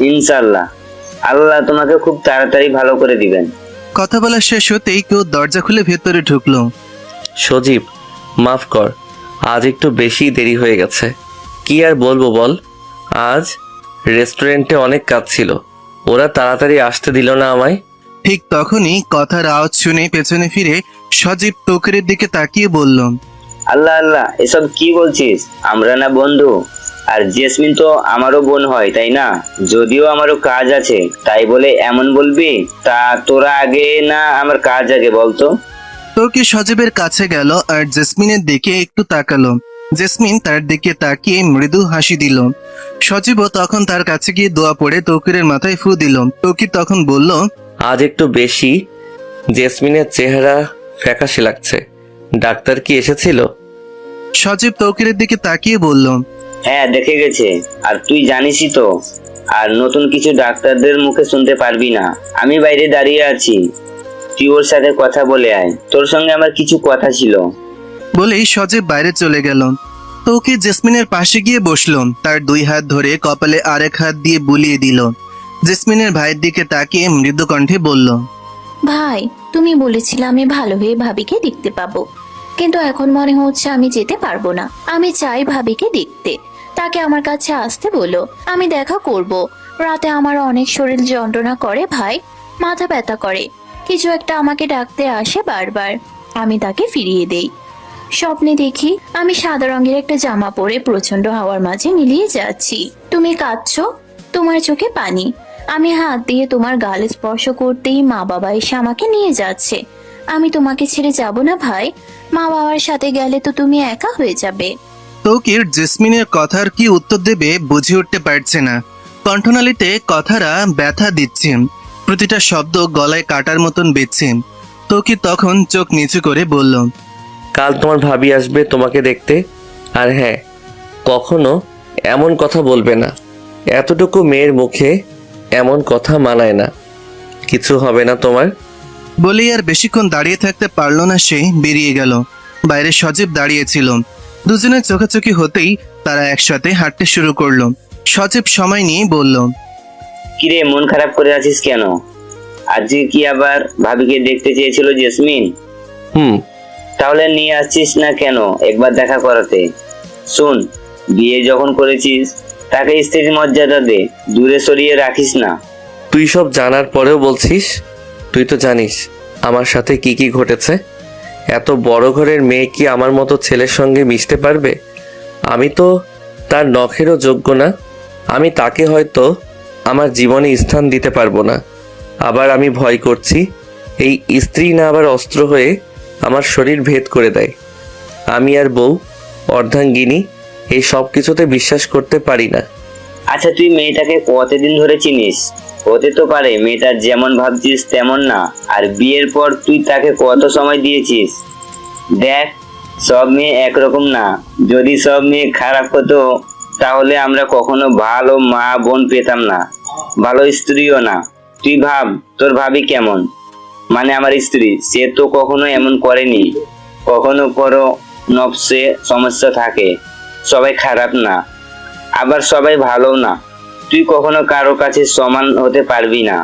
ইনশাআল্লাহ। আল্লাহ তোমাকে খুব তাড়াতাড়ি ভালো করে দিবেন। কথা বলা শেষ হতেই কেউ দরজা খুলে ভেতরে ঢুকলো। সজীব, মাফ কর, আজ একটু বেশি দেরি হয়ে গেছে। কি আর বলবো বল, আজ রেস্টুরেন্টে অনেক কাজ ছিল, ওরা তাড়াতাড়ি আসতে দিল না আমায়। ঠিক তখনই কথার আওয়াজ শুনে পেছনে ফিরে সজীব তৌকিরের দিকে তাকিয়ে বলল, আল্লাহ আল্লাহ, এসব কি বলছিস? আমরা না বন্ধু? আর জেসমিন তো আমারও বোন হয়, তাই না? যদিও আমারও কাজ আছে, তাই বলে এমন বলবি? তা তোরা আগে না আমার কাজ আগে বলতো? তৌকির সজীবের কাছে গেল আর জেসমিনের দিকে একটু তাকালো। জেসমিন তার দিকে তাকিয়ে মৃদু হাসি দিল। সজীবও তখন তার কাছে গিয়ে দোয়া পড়ে তৌকিরের মাথায় ফু দিল। তৌকির তখন বলল, আজ একটু বেশি জেসমিনের চেহারা ফ্যাকাশে লাগছে। ডাক্তার কি এসেছিল? সজীব তৌকিরের দিকে তাকিয়ে বলল, হ্যাঁ, দেখে গেছে। আর তুই জানিসই তো, আর নতুন কিছু ডাক্তারদের মুখে শুনতে পারবি না। আমি বাইরে দাঁড়িয়ে আছি, তুই ওর সাথে কথা বলে আয়, তোর সঙ্গে আমার কিছু কথা ছিল। বলেই সজীব বাইরে চলে গেল। তৌকির জেসমিনের পাশে গিয়ে বসলো। তার দুই হাত ধরে কপালে আরেক হাত দিয়ে বুলিয়ে দিল। জেসমিনের ভাইয়ের দিকে তাকিয়ে মৃদু কণ্ঠে বলল, ভাই, তুমি বলেছিলে আমি ভালো হয়ে ভাবিকে দেখতে পাবো, কিন্তু এখন মনে হচ্ছে আমি যেতে পারবো না। আমি চাই ভাবিকে দেখতে, তাকে আমার কাছে আসতে বলো, আমি দেখা করব। রাতে আমার অনেক শরীর যন্ত্রণা করে ভাই, মাথা ব্যথা করে, কিছু একটা আমাকে ডাকতে আসে বারবার। আমি তাকে ফিরিয়ে দেই। স্বপ্নে দেখি আমি সাদা রঙের একটা জামা পরে প্রচন্ড হাওয়ার মাঝে মিলিয়ে যাচ্ছি। তুমি কাঁদছো, তোমার চোখে পানি। আমি হাত দিয়ে তোমার গাল স্পর্শ করতেই মা বাবা এসে আমাকে নিয়ে যাচ্ছে। আমি তোমাকে ছেড়ে যাব না ভাই, মা বাবার সাথে গেলে তো তুমি একা হয়ে যাবে। তৌকির জেসমিনের কথার কি উত্তর দেবে বুঝে উঠতে পারছে না। কণ্ঠনালীতে কথারা ব্যথা দিচ্ছে, প্রতিটা শব্দ গলায় কাটার মতন বেচছে। তৌকির তখন চোখ নিচু করে বলল, কাল তোমার ভাবি আসবে তোমাকে দেখতে। আর হ্যাঁ, কখনো এমন কথা বলবে না, এতটুকু মেয়ের মুখে এমন কথা মানায় না। কিছু হবে না তোমার। বলেই আর বেশিক্ষণ দাঁড়িয়ে থাকতে পারল না, সে বেরিয়ে গেল। বাইরে সজীব দাঁড়িয়েছিল। দুজনের চোখাচোখি হতেই তারা একসাথে হাঁটতে শুরু করলো। সজীব সময় নিয়ে বলল, কিরে, মন খারাপ করে আছিস কেন? আজকে কি আবার ভাবিকে দেখতে চেয়েছিল জেসমিন? হুম। তাহলে নিয়ে আসছিস না কেন একবার দেখা করাতে? শোন, বিয়ে যখন করেছিস তাকে স্ত্রীর মর্যাদা দে, দূরে সরিয়ে রাখিস না। তুই সব জানার পরেও বলছিস? তুই তো জানিস আমার সাথে কি কি ঘটেছে। এত বড় ঘরের মেয়ে কি আমার মতো ছেলের সঙ্গে মিশতে পারবে? আমি তো তার নখেরও যোগ্য না। আমি তাকে হয়তো আমার জীবনে স্থান দিতে পারবো না। আবার আমি ভয় করছি এই স্ত্রী না আবার অস্ত্র হয়ে আমার শরীর ভেদ করে দেয়। আমি আর বউ অর্ধাঙ্গিনী এই সব কিছুতে বিশ্বাস করতে পারি না। আচ্ছা, তুই মেয়েটাকে কতদিন ধরে চিনিস? হতে তো পারে মেয়েটা যেমন ভাবছিস তেমন না। আর বিয়ের পর তুই তাকে কত সময় দিয়েছিস? দেখ, সব মেয়ে একরকম না। যদি সব মেয়ে খারাপ হতো তাহলে আমরা কখনো ভালো মা বোন পেতাম না, ভালো স্ত্রীও না। তুই ভাব, তোর ভাবি কেমন, মানে আমার স্ত্রী, সে তো কখনো এমন করেনি। কখনো করো নফসে সমস্যা থাকে। সবাই খারাপ না, আবার সবাই ভালো না। তুই কখনো কারো কাছে সমান হতে পারবি না।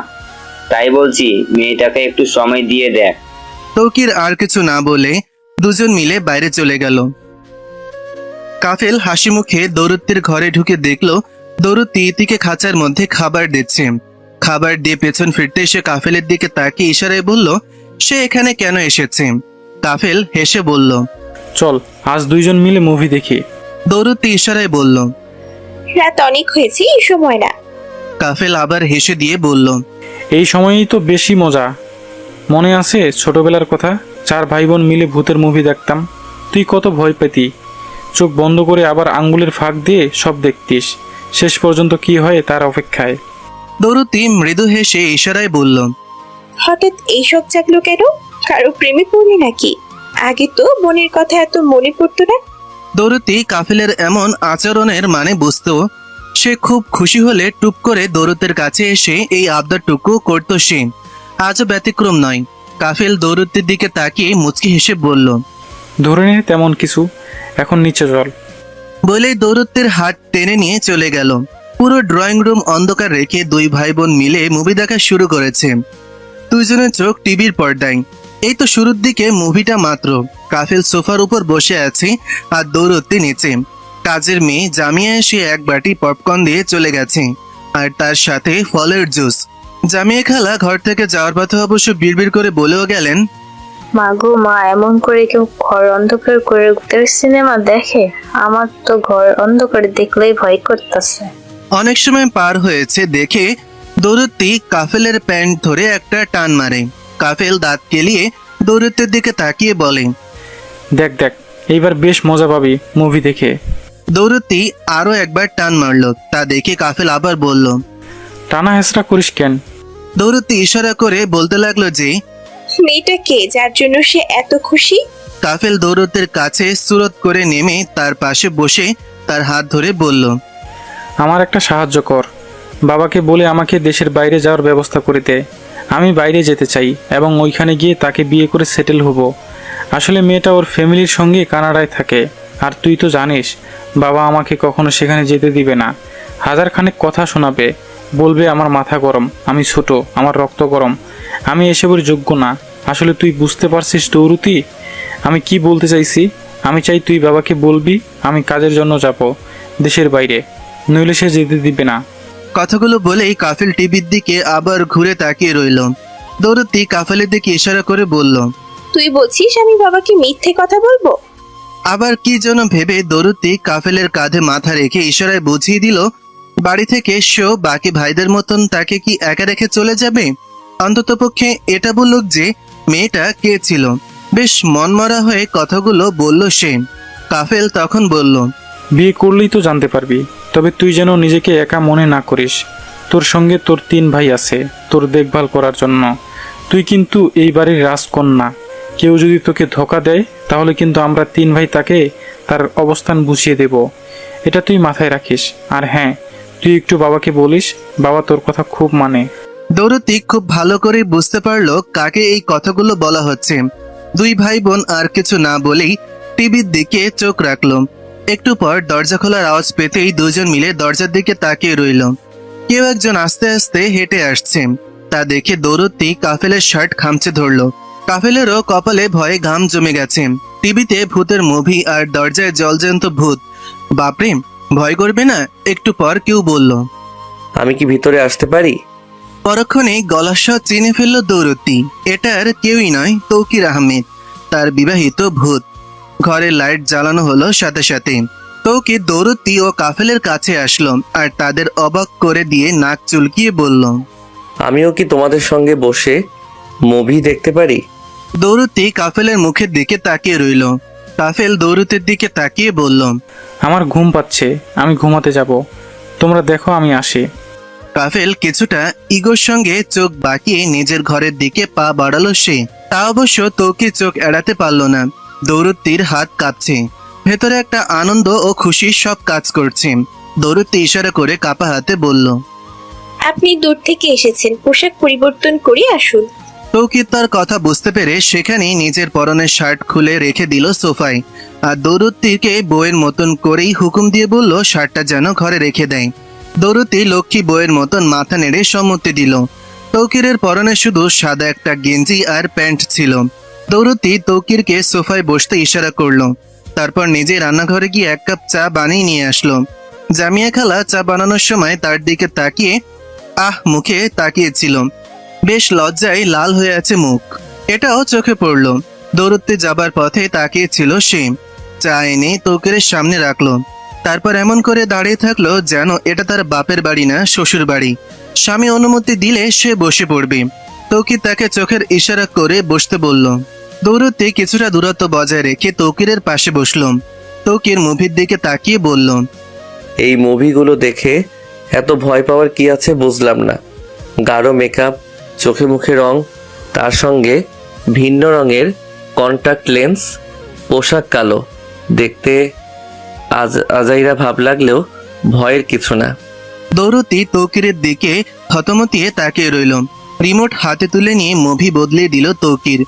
তাই বলছি, মেয়েটাকে একটু সময় দিয়ে দেখ। তৌকির আর কিছু না বলে দুজন মিলে বাইরে চলে গেল। কাফেল হাসি মুখে দৌরত্বের ঘরে ঢুকে দেখলো দৌরত্তি ইতিকে খাঁচার মধ্যে খাবার দিচ্ছে। খাবার দিয়ে পেছন ফিরতে এসে কাফেলের দিকে তাকিয়ে ইশারায় বলল, সে এখানে কেন এসেছে? কাফেল হেসে বলল, চল আজ দুইজন মিলে মুভি দেখি। দৌরত্তি ইশারায় বলল। রাত অনেক হয়েছে, এই সময় না। কাফেল আবার হেসে দিয়ে বলল, এই সময়ই তো বেশি মজা। মনে আছে ছোটবেলার কথা, 4 ভাই বোন মিলে ভূতের মুভি দেখতাম। তুই কত ভয় পেতি, চোখ বন্ধ করে আবার আঙ্গুলের ফাঁক দিয়ে সব দেখতিস। শেষ পর্যন্ত কি হয় তার অপেক্ষায়। দৌরত্তি মৃদু হেসে ইশারায় বলল, হঠাৎ এইসব জাগলো কেন? কারো প্রেমে পড়লি নাকি? আগে তো বোনের কথা এত মনে পড়তো না। দৌরত্তি কাফেলের এমন আচরণের মানে বুঝতো। সে খুব খুশি হলে টুপ করে দৌরতের কাছে এসে এই আবদারটুকু করত সে। আজও ব্যতিক্রম নয়। কাফেল দৌরত্তির দিকে তাকিয়ে মুচকি হেসে বলল, ধরে নে তেমন কিছু। এখন নিচে চল। বলেই দৌরত্বের হাত টেনে নিয়ে চলে গেল। পুরো ড্রয়িং রুম অন্ধকার রেখে দুই ভাই বোন মিলে মুভি দেখা শুরু করেছে। দুইজনের চোখ টিভির পর্দায়। এই তো শুরুর দিকে মুভিটা মাত্র। কাফিল সোফার উপর বসে আছে আর দৌরত্বে নিচে। কাজের মেয়ে জামিয়া এসে এক বাটি পপকর্ন দিয়ে চলে গেছে, আর তার সাথে ফলের জুস। জামিয়া খালা ঘর থেকে যাওয়ার পথে অবশ্য বিড়বিড় করে বলেও গেলেন, মা গো মা, এমন করে কেউ ঘর অন্ধকার করে সিনেমা দেখে? আমার তো ঘর অন্ধকার দেখলেই ভয় করতেছে। অনেক সময় পার হয়েছে দেখে দৌরত্তি কাফেলের প্যান্ট ধরে একটা টান মারে। কাফেল দাঁত কেলিয়ে দৌরত্বের দিকে তাকিয়ে বলে, দেখ দেখ, এইবার বেশ মজা পাবি মুভি দেখে। দৌরত্তি আরো একবার টান মারলো। তা দেখে কাফেল আবার বলল। টানা হেসরা করিস কেন? দৌরত্তি ইশারা করে বলতে লাগলো যে, মেয়েটা কে যার জন্য সে এত খুশি? কাফেল দৌরত্বের কাছে সুরত করে নেমে তার পাশে বসে তার হাত ধরে বলল, আমার একটা সাহায্য কর। বাবাকে বলে আমাকে দেশের বাইরে যাওয়ার ব্যবস্থা করে দে। আমি বাইরে যেতে চাই এবং ওইখানে গিয়ে তাকে বিয়ে করে সেটেল হব। আসলে মেয়েটা ওর ফ্যামিলির সঙ্গে কানাডায় থাকে, আর তুই তো জানিস বাবা আমাকে কখনো সেখানে যেতে দিবে না। হাজারখানেক কথা শোনাবে, বলবে আমার মাথা গরম, আমি ছোট, আমার রক্ত গরম, আমি এসবের যোগ্য না। আসলে তুই বুঝতে পারছিস দৌরতি আমি কি বলতে চাইছি? আমি চাই তুই বাবাকে বলবি আমি কাজের জন্য যাব দেশের বাইরে, নইলে সে যেতে দিবে না। কথাগুলো বলেই কাফেল টিভির দিকে আবার ঘুরে তাকিয়ে রইল। দৌরত্তি কাফেলের দিকে ইশারা করে বলল। তুই বলছিস আমি বাবাকে মিথ্যে কথা বলবো? আবার কি যেন ভেবে দৌরত্তি কাফেলের কাঁধে মাথা রেখে ইশারায় বুঝিয়ে দিল, বাড়ি থেকে সেও বাকি ভাইদের মতন তাকে কি একা রেখে চলে যাবে? অন্ততপক্ষে এটা বলল যে মেয়েটা কে ছিল। বেশ মনমরা হয়ে কথাগুলো বলল সে। কাফেল তখন বলল, বিয়ে করলেই তো জানতে পারবি। তবে তুই যেন নিজেকে একা মনে না করিস। তোর সঙ্গে তোর 3 ভাই আছে তোর দেখভাল করার জন্য। তুই কিন্তু এই বাড়ির রাজকন্যা। কেউ যদি তোকে ধোকা দেয় তাহলে কিন্তু আমরা 3 ভাই তাকে তার অবস্থান বুঝিয়ে দেব। এটা তুই মাথায় রাখিস। আর হ্যাঁ, তুই একটু বাবাকে বলিস, বাবা তোর কথা খুব মানে। দৌরতি খুব ভালো করে বুঝতে পারলো কাকে এই কথাগুলো বলা হচ্ছে। দুই ভাই বোন আর কিছু না বলেই টিভির দিকে চোখ রাখলো। একটু পর দরজা খোলার আওয়াজ পেতেই দুজন মিলে দরজার দিকে তাকিয়ে রইল। কেউ একজন আস্তে আস্তে হেঁটে আসছে। তা দেখে দৌরত্তি কাফেলের শার্ট খামচে ধরলো। কাফেলেরও কপালে ভয়ে ঘাম জমে গেছে। টিভিতে ভূতের মুভি আর দরজায় জলজ্যান্ত ভূত। বাপরে, ভয় করবে না? একটু পর কেউ বলল, আমি কি ভিতরে আসতে পারি? পরক্ষণে গলার স্বর চিনে ফেলল দৌরত্তি। এটা আর কেউই নয়, তৌকির আহমেদ, তার বিবাহিত ভূত। ঘরের লাইট জ্বালানো হলো সাথে সাথে। তৌকির দৌরত্তি ও কাফেলের কাছে আসলো আর তাদের অবাক করে দিয়ে নাক চুলকিয়ে বলল, আমিও কি তোমাদের সঙ্গে বসে মুভি দেখতে পারি? দৌরত্তি কাফেলের মুখের দিকে তাকিয়ে রইল। কাফেল দৌরতের দিকে তাকিয়ে বলল, আমার ঘুম পাচ্ছে, আমি ঘুমাতে যাব। তোমরা দেখো আমি আসি। কাফেল কিছুটা ইগোর সঙ্গে চোখ বাঁকিয়ে নিজের ঘরের দিকে পা বাড়ালো সে। তা অবশ্য তৌকির চোখ এড়াতে পারল না। দৌরত্তির হাত কাঁপছে, ভেতরে একটা আনন্দ ও খুশি সব কাজ করছে। দৌরত্তি ইশারা করে কাপা হাতে বলল, আপনি দূর থেকে এসেছেন, পোশাক পরিবর্তন করে আসুন। তৌকির তার কথা বুঝতে পেরে সেখানেই নিজের পরনের শার্ট খুলে রেখে দিল সোফায়। আর দৌরত্তিকে বউয়ের মতন করেই হুকুম দিয়ে বলল শার্টটা যেন ঘরে রেখে দেয়। দৌরত্তি লক্ষ্মী বউয়ের মতন মাথা নেড়ে সম্মতি দিল। তৌকিরের পরনে শুধু সাদা একটা গেঞ্জি আর প্যান্ট ছিল। দৌরত্তি তৌকিরকে সোফায় বসতে ইশারা করলো। তারপর নিজে রান্নাঘরে গিয়ে 1 কাপ চা বানিয়ে নিয়ে আসলো। জামিয়া খালা চা বানানোর সময় তার দিকে তাকিয়ে মুখে তাকিয়েছিল। বেশ লজ্জায় লাল হয়ে আছে মুখ, এটাও চোখে পড়ল। দৌরত্তি যাবার পথে তাকিয়েছিল সে। চা এনে তৌকিরের সামনে রাখলো। তারপর এমন করে দাঁড়িয়ে থাকলো যেন এটা তার বাপের বাড়ি না শ্বশুর বাড়ি। স্বামী অনুমতি দিলে সে বসে পড়বে। তৌকির তাকে চোখের ইশারা করে বসতে বলল। দৌরত্তি কিছুটা দূরত্ব বজায় রেখে তৌকিরের পাশে বসলো। তৌকির মুভির দিকে তাকিয়ে বলল, এই মুভিগুলো দেখে এত ভয় পাওয়ার কি আছে বুঝলাম না। গাঢ় মেকআপ, চোখে মুখে রং, তার সঙ্গে ভিন্ন রঙের কন্টাক্ট লেন্স, পোশাক কালো, দেখতে আজাইরা ভাব লাগলেও ভয়ের কিছু না। দৌরত্তি তৌকিরের দিকে থতমতিয়ে তাকিয়ে রইল। রিমোট হাতে তুলে নিয়ে মুভি বদলে দিল তৌকির।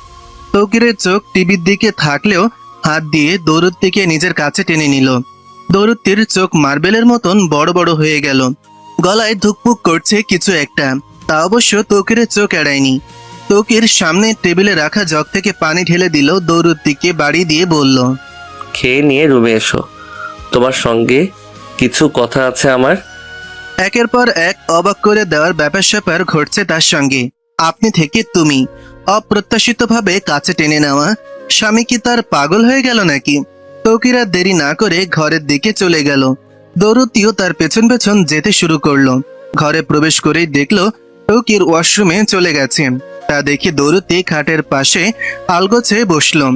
তৌকিরের চোখ টিভির দিকে থাকলেও হাত দিয়ে দৌরত্তিকে নিজের কাছে টেনে নিল। দৌরত্তির চোখ মার্বেলের মতন বড় বড় হয়ে গেল। গলায় ধুকপুক করছে কিছু একটা, তা অবশ্য তৌকিরের চোখ এড়ায়নি। তৌকির সামনে টেবিলে রাখা জগ থেকে পানি ঢেলে দিল, দৌরত্তিকে বাড়ি দিয়ে বলল, খেয়ে নিয়ে রুমে এসো, তোমার সঙ্গে কিছু কথা আছে আমার। একের পর এক অবাক করে দেওয়ার ব্যাপার স্যাপার ঘটছে তার সঙ্গে। আপনি থেকে তুমি, অপ্রত্যাশিতভাবে কাছে টেনে নেওয়া। স্বামী কি তার পাগল হয়ে গেল নাকি? তৌকির আর দেরি না করে ঘরের দিকে চলে গেল। দৌরতিও তার পেছন পেছন যেতে শুরু করলো। ঘরে প্রবেশ করেই দেখলো তৌকির ওয়াশরুমে চলে গেছে। তা দেখে দৌরতি খাটের পাশে আলগোছে বসলো।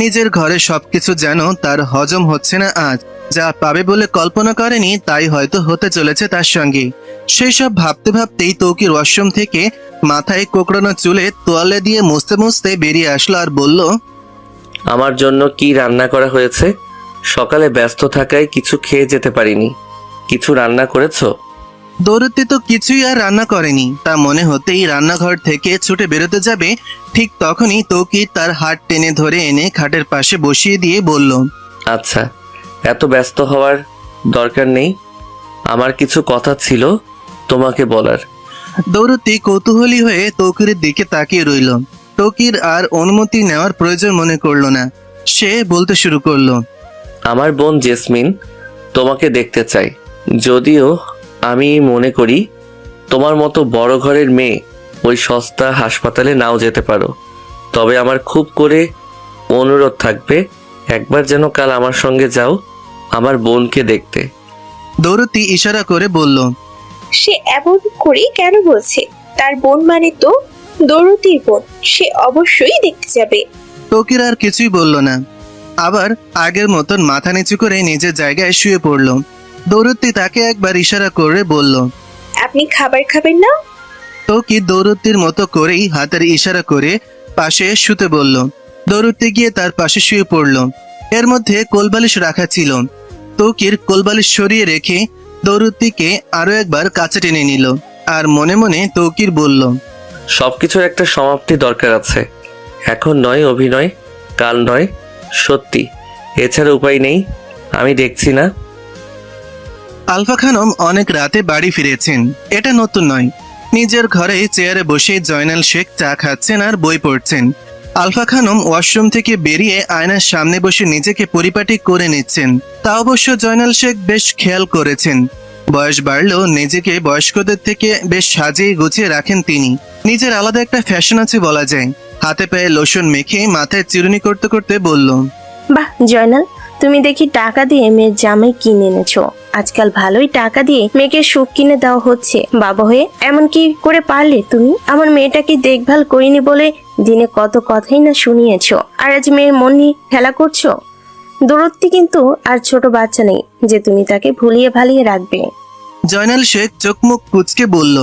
নিজের ঘরে সবকিছু যেন তার হজম হচ্ছে না আজ। যা পাবে বলে কল্পনা করেনি তাই হয়তো হতে চলেছে তার সঙ্গে। সেই সব ভাবতে ভাবতেই তৌকির ওয়াশরুম থেকে মাথায় কোকড়ানো চুলে তোয়ালে দিয়ে মুছতে মুছতে বেরিয়ে আসলো আর বলল, আমার জন্য কি রান্না করা হয়েছে? সকালে ব্যস্ত থাকায় কিছু খেয়ে যেতে পারিনি। কিছু রান্না করেছো? দৌরতি তো কিছুই আর রান্না করেনি। তা মনে হতেই রান্নাঘর থেকে ছুটে বেরোতে যাবে, ঠিক তখনই তৌকির তার হাত টেনে ধরে এনে খাটের পাশে বসিয়ে দিয়ে বলল, আচ্ছা, এত ব্যস্ত হওয়ার দরকার নেই। আমার কিছু কথা ছিল তোমাকে বলার। দৌরতি কৌতূহলী হয়ে তৌকিরের দিকে তাকিয়ে রইল। তৌকির আর অনুমতি নেওয়ার প্রয়োজন মনে করলো না। সে বলতে শুরু করলো, আমার বোন জেসমিন তোমাকে দেখতে চাই। যদিও আমি মনে করি তোমার মতো বড় ঘরের মেয়ে ওই সস্তা হাসপাতালে নাও যেতে পারো। তবে আমার খুব করে অনুরোধ থাকবে, একবার যেন কাল আমার সঙ্গে যাও আমার বোনকে দেখতে। দৌরতি ইশারা করে বলল, সে এমন করে কেন বলছে? তার বোন মানে তো দৌরতির বোন, সে অবশ্যই দেখতে যাবে। তৌকির আর কিছুই বলল না। আবার আগের মতন মাথা নিচু করে নিজের জায়গায় শুয়ে পড়ল। দৌরতি তাকে একবার ইশারা করে বলল, আপনি খাবার খাবেন না? তৌকির দৌরতির মতো করেই হাতের ইশারা করে পাশে শুতে বলল। দৌরতি গিয়ে তার পাশে শুয়ে পড়ল। এর মধ্যে কোলবালিশ রাখা ছিল। তৌকির কোলবালিশ সরিয়ে রেখে দৌরতিকে আরো একবার কাছে টেনে নিল আর মনে মনে তৌকির বলল, সবকিছুর একটা সমাপ্তি দরকার আছে। এখন নয় অভিনয়, কাল নয় সত্যি, এছাড়া উপায় নেই। আমি দেখছি না। আলফা খানম অনেক রাতে বাড়ি ফিরেছেন। এটা নতুন নয়। নিজের ঘরে চেয়ারে বসে জয়নাল শেখ চা খাচ্ছেন আর বই পড়ছেন। আলফা খানম ওয়াশরুম থেকে বেরিয়ে আয়নার সামনে বসে নিজেকে পরিপাটি করে নিচ্ছেন। তা অবশ্য জয়নাল শেখ বেশ খেয়াল করেছেন। বয়স বাড়লেও নিজেকে বয়স্কদের থেকে বেশ সাজিয়ে গুছিয়ে রাখেন তিনি। নিজের আলাদা একটা ফ্যাশন আছে বলা যায়। হাতে পায়ে লোশন মেখে মাথায় চিরুনি করতে করতে বলল, বাহ জয়নাল, তুমি দেখি টাকা দিয়ে মেয়ের জামাই কিনে এনেছো। আজকাল ভালোই টাকা দিয়ে মেয়েকে সুখ কিনে দেওয়া হচ্ছে। বাবা হয়ে এমন কি করে পারলে তুমি? আমার মেয়েটাকে দেখভাল করিনি বলে দিনে কত কথাই না শুনিয়েছো, আর আজ মেয়ের মন নিয়ে খেলা করছো। দূরত্বে কিন্তু আর ছোট বাচ্চা নেই যে তুমি তাকে ভুলিয়ে ভালিয়ে রাখবে। জয়নাল শেখ চোখ মুখ কুঁচকে বলল,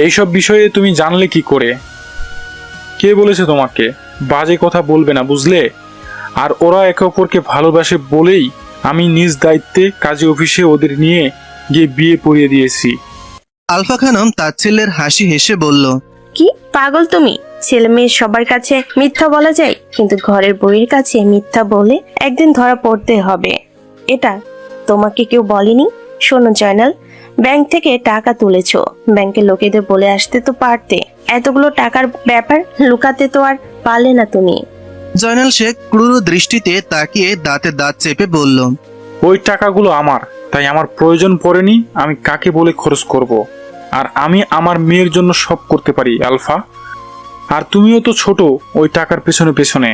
এইসব বিষয়ে তুমি জানলে কি করে? কে বলেছে তোমাকে? বাজে কথা বলবে না, বুঝলে? আর ওরা একে অপরকে ভালোবাসে বলেই আমি নিজ দায়িত্বে কাজী অফিসে ওদের নিয়ে গিয়ে বিয়ে পড়িয়ে দিয়েছি। আলফা খানম তাচ্ছিল্যের হাসি হেসে বলল, কি পাগল তুমি? ছেলে মেয়ে সবার কাছে মিথ্যা বলা যায়, কিন্তু ঘরের বউয়ের কাছে মিথ্যা বলে একদিন ধরা পড়তে হবে। এটা তোমাকে কেউ বলেনি? শোনো জয়নাল, ব্যাংক থেকে টাকা তুলেছো, ব্যাংকের লোকেদের বলে আসতে তো পারতে। এতগুলো টাকার ব্যাপার লুকাতে তো আর পারলে না তুমি। জয়নাল শেখ ক্রূর দৃষ্টিতে তাকিয়ে দাঁতে দাঁত চেপে বলল, ওই টাকাগুলো আমার, তাই আমার প্রয়োজন পড়েনি আমি কাকে বলে খরচ করব। আর আমি আমার মেয়ের জন্য সব করতে পারি আলফা। আর তুমিও তো ছোট ওই টাকার পেছনে পেছনে।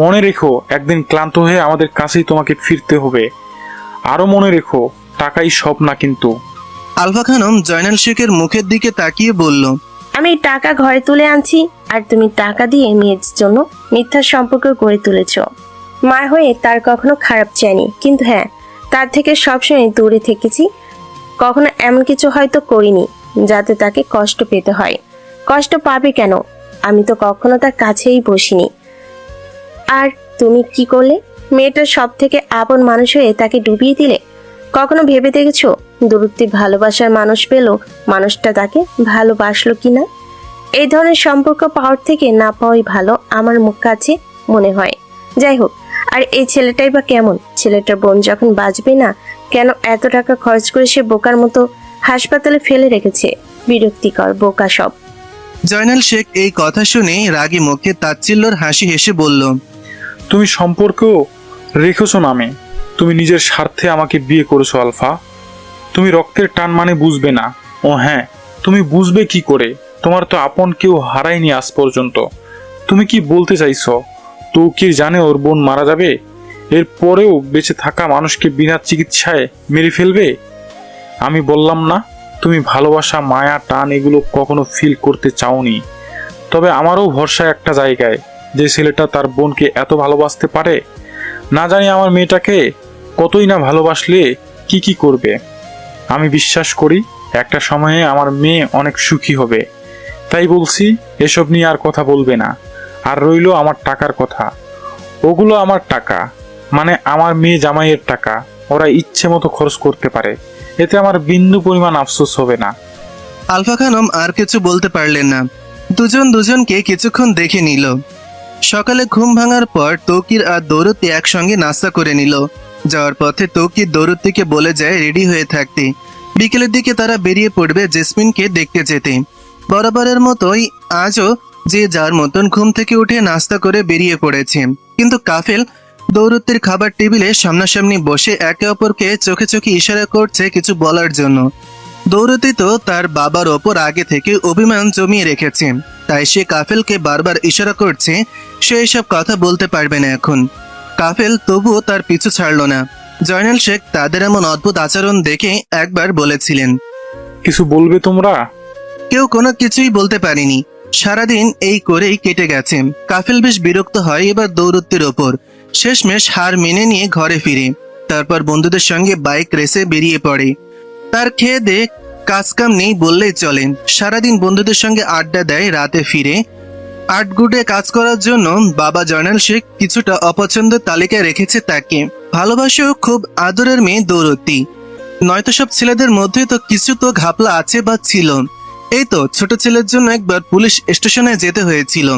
মনে রেখো একদিন ক্লান্ত হয়ে আমাদের কাছেই তোমাকে ফিরতে হবে। আরো মনে রেখো টাকাই সব না কিন্তু। আলফা খানম জয়নাল শেখের মুখের দিকে তাকিয়ে বলল, আমি টাকা ঘরে তুলে আনছি আর তুমি টাকা দিয়ে মেয়ের জন্য মিথ্যা সম্পর্ক গড়ে তুলেছ। মা হয়ে তার কখনো খারাপ চাইনি, কিন্তু হ্যাঁ, তার থেকে সবসময় দূরে থেকেছি। কখনো এমন কিছু হয়তো করিনি যাতে তাকে কষ্ট পেতে হয়। কষ্ট পাবে কেন? আমি তো কখনো তার কাছেই বসিনি। আর তুমি কি করলে? মেয়েটার সব থেকে আপন মানুষ হয়ে তাকে ডুবিয়ে দিলে। কখনো ভেবে দেখেছো দূরত্বে ভালোবাসার মানুষ পেল, মানুষটা তাকে ভালোবাসলো কিনা? এই ধরনের সম্পর্ক পাওয়ার থেকে না পাওয়াই ভালো আমার মুখ কাছে মনে হয়। যাই হোক, আর এই ছেলেটাই বা কেমন? ছেলেটার বোন যখন বাঁচবে না, কেন এত টাকা খরচ করে সে বোকার মতো হাসপাতালে ফেলে রেখেছে? বিরক্তিকর, বোকা সব। জয়নাল শেখ এই কথা শুনে রাগী মুখে তাচ্ছিল্যর হাসি হেসে বলল, তুমি সম্পর্কেও রেখেছো নামে। তুমি নিজের স্বার্থে আমাকে বিয়ে করেছো আলফা। তুমি রক্তের টান মানে বুঝবে না। ও হ্যাঁ, তুমি বুঝবে কি করে? তোমার তো আপন কেউ হারায়নি আজ পর্যন্ত। তুমি কি বলতে চাইছো তৌকির জানে ওর বোন মারা যাবে, এরপরেও বেঁচে থাকা মানুষকে বিনা চিকিৎসায় মেরে ফেলবে? আমি বললাম না তুমি ভালোবাসা, মায়া, টান এগুলো কখনো ফিল করতে চাওনি। তবে আমারও ভরসা একটা জায়গায়, যে ছেলেটা তার বোনকে এত ভালোবাসতে পারে, না জানি আমার মেয়েটাকে কতই না ভালোবাসলে কি কি করবে। আমি বিশ্বাস করি একটা সময়ে আমার মেয়ে অনেক সুখী হবে। তাই বলছি এসব নিয়ে আর কথা বলবে না। আর রইলো আমার টাকার কথা, ওগুলো আমার টাকা, মানে আমার মেয়ে জামাইয়ের টাকা। ওরা ইচ্ছে মতো খরচ করতে পারে, এতে আমার বিন্দু পরিমাণ আফসোস হবে না। আলফা খানম আর কিছু বলতে পারলেন না। দুজন দুজনকে কিছুক্ষণ দেখে নিল। সকালে ঘুম ভাঙার পর তৌকির আর দৌরতি একসঙ্গে নাস্তা করে নিল। যাওয়ার পথে তৌকির দৌরতিকে বলে যায় রেডি হয়ে থাকতে। বিকেলের দিকে তারা বেরিয়ে পড়বে জেসমিনকে দেখতে যেতে। বরাবরের মতোই আজও যে যার মতন ঘুম থেকে উঠে নাস্তা করে বেরিয়ে পড়েছে। কিন্তু কাফেল দৌরতির খাবার টেবিলে সামনাসামনি বসে একে অপরকে চোখে চোখে ইশারা করছে কিছু বলার জন্য। দৌরতি তো তার বাবার ওপর আগে থেকে অভিমান জমিয়ে রেখেছে, তাই সে কাফেলকে বারবার ইশারা করছে সে এসব কথা বলতে পারবে না এখন। কাফেল তবুও তার পিছু ছাড়ল না। জয়নাল শেখ তাদের এমন অদ্ভুত আচরণ দেখে একবার বলেছিলেন, কিছু বলবে তোমরা? কেউ কোনো কিছুই বলতে পারেনি। সারাদিন এই করেই কেটে গেছে। কাফেল বেশ বিরক্ত হয় এবার দৌরত্বের ওপর। শেষমেশ হার মেনে নিয়ে ঘরে ফিরে, তারপর বন্ধুদের সঙ্গে বাইক রেসে বেরিয়ে পড়ে। তার খেয়ে দে কাজকাম নেই বললেই চলেন। সারাদিন বন্ধুদের সঙ্গে আড্ডা দেয়, রাতে ফিরে আটগুডে কাজ করার জন্য বাবা জয়নাল শেখ কিছুটা অপছন্দের তালিকায় রেখেছে তাকে। ভালোবাসেও খুব আদরের মেয়ে দৌরতি। নয়তো সব ছেলেদের মধ্যে তো কিছু তো ঘাপলা আছে বা ছিল। এই তো ছোট ছেলের জন্য একবার পুলিশ স্টেশনে যেতে হয়েছিল,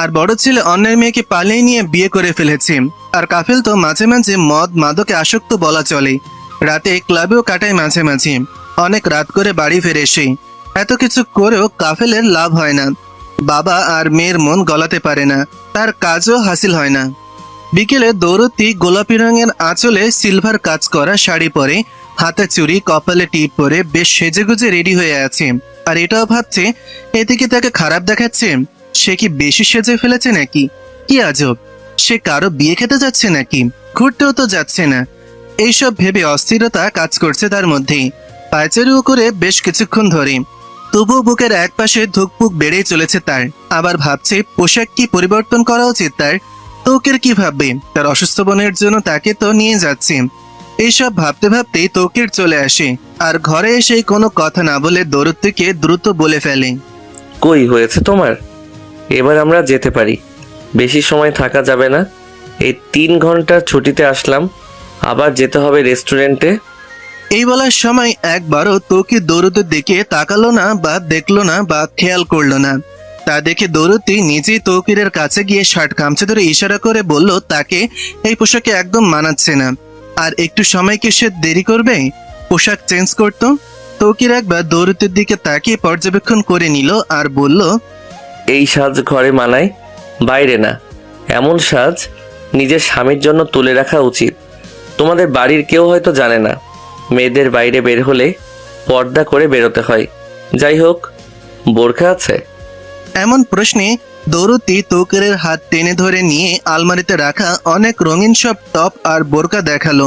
আর বড় ছেলে অন্যের মেয়েকে পালিয়ে নিয়ে বিয়ে করে ফেলেছে। আর কাফেল তো মাঝে মাঝে মদ মাদকে আসক্ত বলা চলে। রাতে ক্লাবেও কাটায় মাঝে মাঝে, অনেক রাত করে বাড়ি ফেরে সে। এত কিছু করেও কাফেলের লাভ হয় না। বাবা আর মেয়ের মন গলাতে পারে না, তার কাজও হাসিল হয় না। বিকেলে দৌরতি গোলাপি রঙের আঁচলে সিলভার কাজ করা শাড়ি পরে, হাতে চুড়ি, কপালে টিপ পরে বেশ সেজেগুজে রেডি হয়ে আছে। আর এটাও ভাবছে এদিকে তাকে খারাপ দেখাচ্ছে। সে কি বেশি সেজে ফেলেছে নাকি? কি আজব, সে কারো বিয়ে খেতে যাচ্ছে নাকি? ঘুরতেও তো যাচ্ছে না। এইসব ভেবে অস্থিরতা কাজ করছে তার মধ্যেই। পায়চারিও করে বেশ কিছুক্ষণ ধরে। তবুও বুকের একপাশে ধুকপুক বেড়েই চলেছে তার। আবার ভাবছে পোশাক কি পরিবর্তন করা উচিত তার। তৌকির কি ভাববে? তার অসুস্থ বোনের জন্য তাকে তো নিয়ে যাচ্ছে। এইসব ভাবতে ভাবতেই তৌকির চলে আসে, আর ঘরে এসে কোনো কথা না বলে দৌরত্বকে দ্রুত বলে ফেলে, কই হয়েছে তোমার? এবার আমরা যেতে পারি, বেশি সময় থাকা যাবে না। এই 3 ঘন্টার ছুটিতে আসলাম, আবার যেতে হবে রেস্টুরেন্টে। এই বলার সময় একবারও তৌকির দৌরতের দিকে তাকালো না বা দেখলো না বা খেয়াল করলো না। তা দেখে দৌরতি নিজেই তৌকিরের কাছে গিয়ে শার্ট গামছা ধরে ইশারা করে বলল তাকে এই পোশাকে একদম মানাচ্ছে না। আর একটু সময় কি সে দেরি করবে পোশাক চেঞ্জ করতো? তৌকির একবার দৌরতির দিকে তাকিয়ে পর্যবেক্ষণ করে নিল আর বলল, এই সাজ ঘরে মানায়, বাইরে না। এমন সাজ নিজের স্বামীর জন্য তুলে রাখা উচিত। তোমাদের বাড়ির কেউ হয়তো জানে না, মেয়েদের বাইরে বের হলে পর্দা করে বেরোতে হয়। যাই হোক, বোরখা আছে? এমন প্রশ্নে দৌরতি তৌকিরের হাত টেনে ধরে নিয়ে আলমারিতে রাখা অনেক রঙিন সব টপ আর বোরকা দেখালো,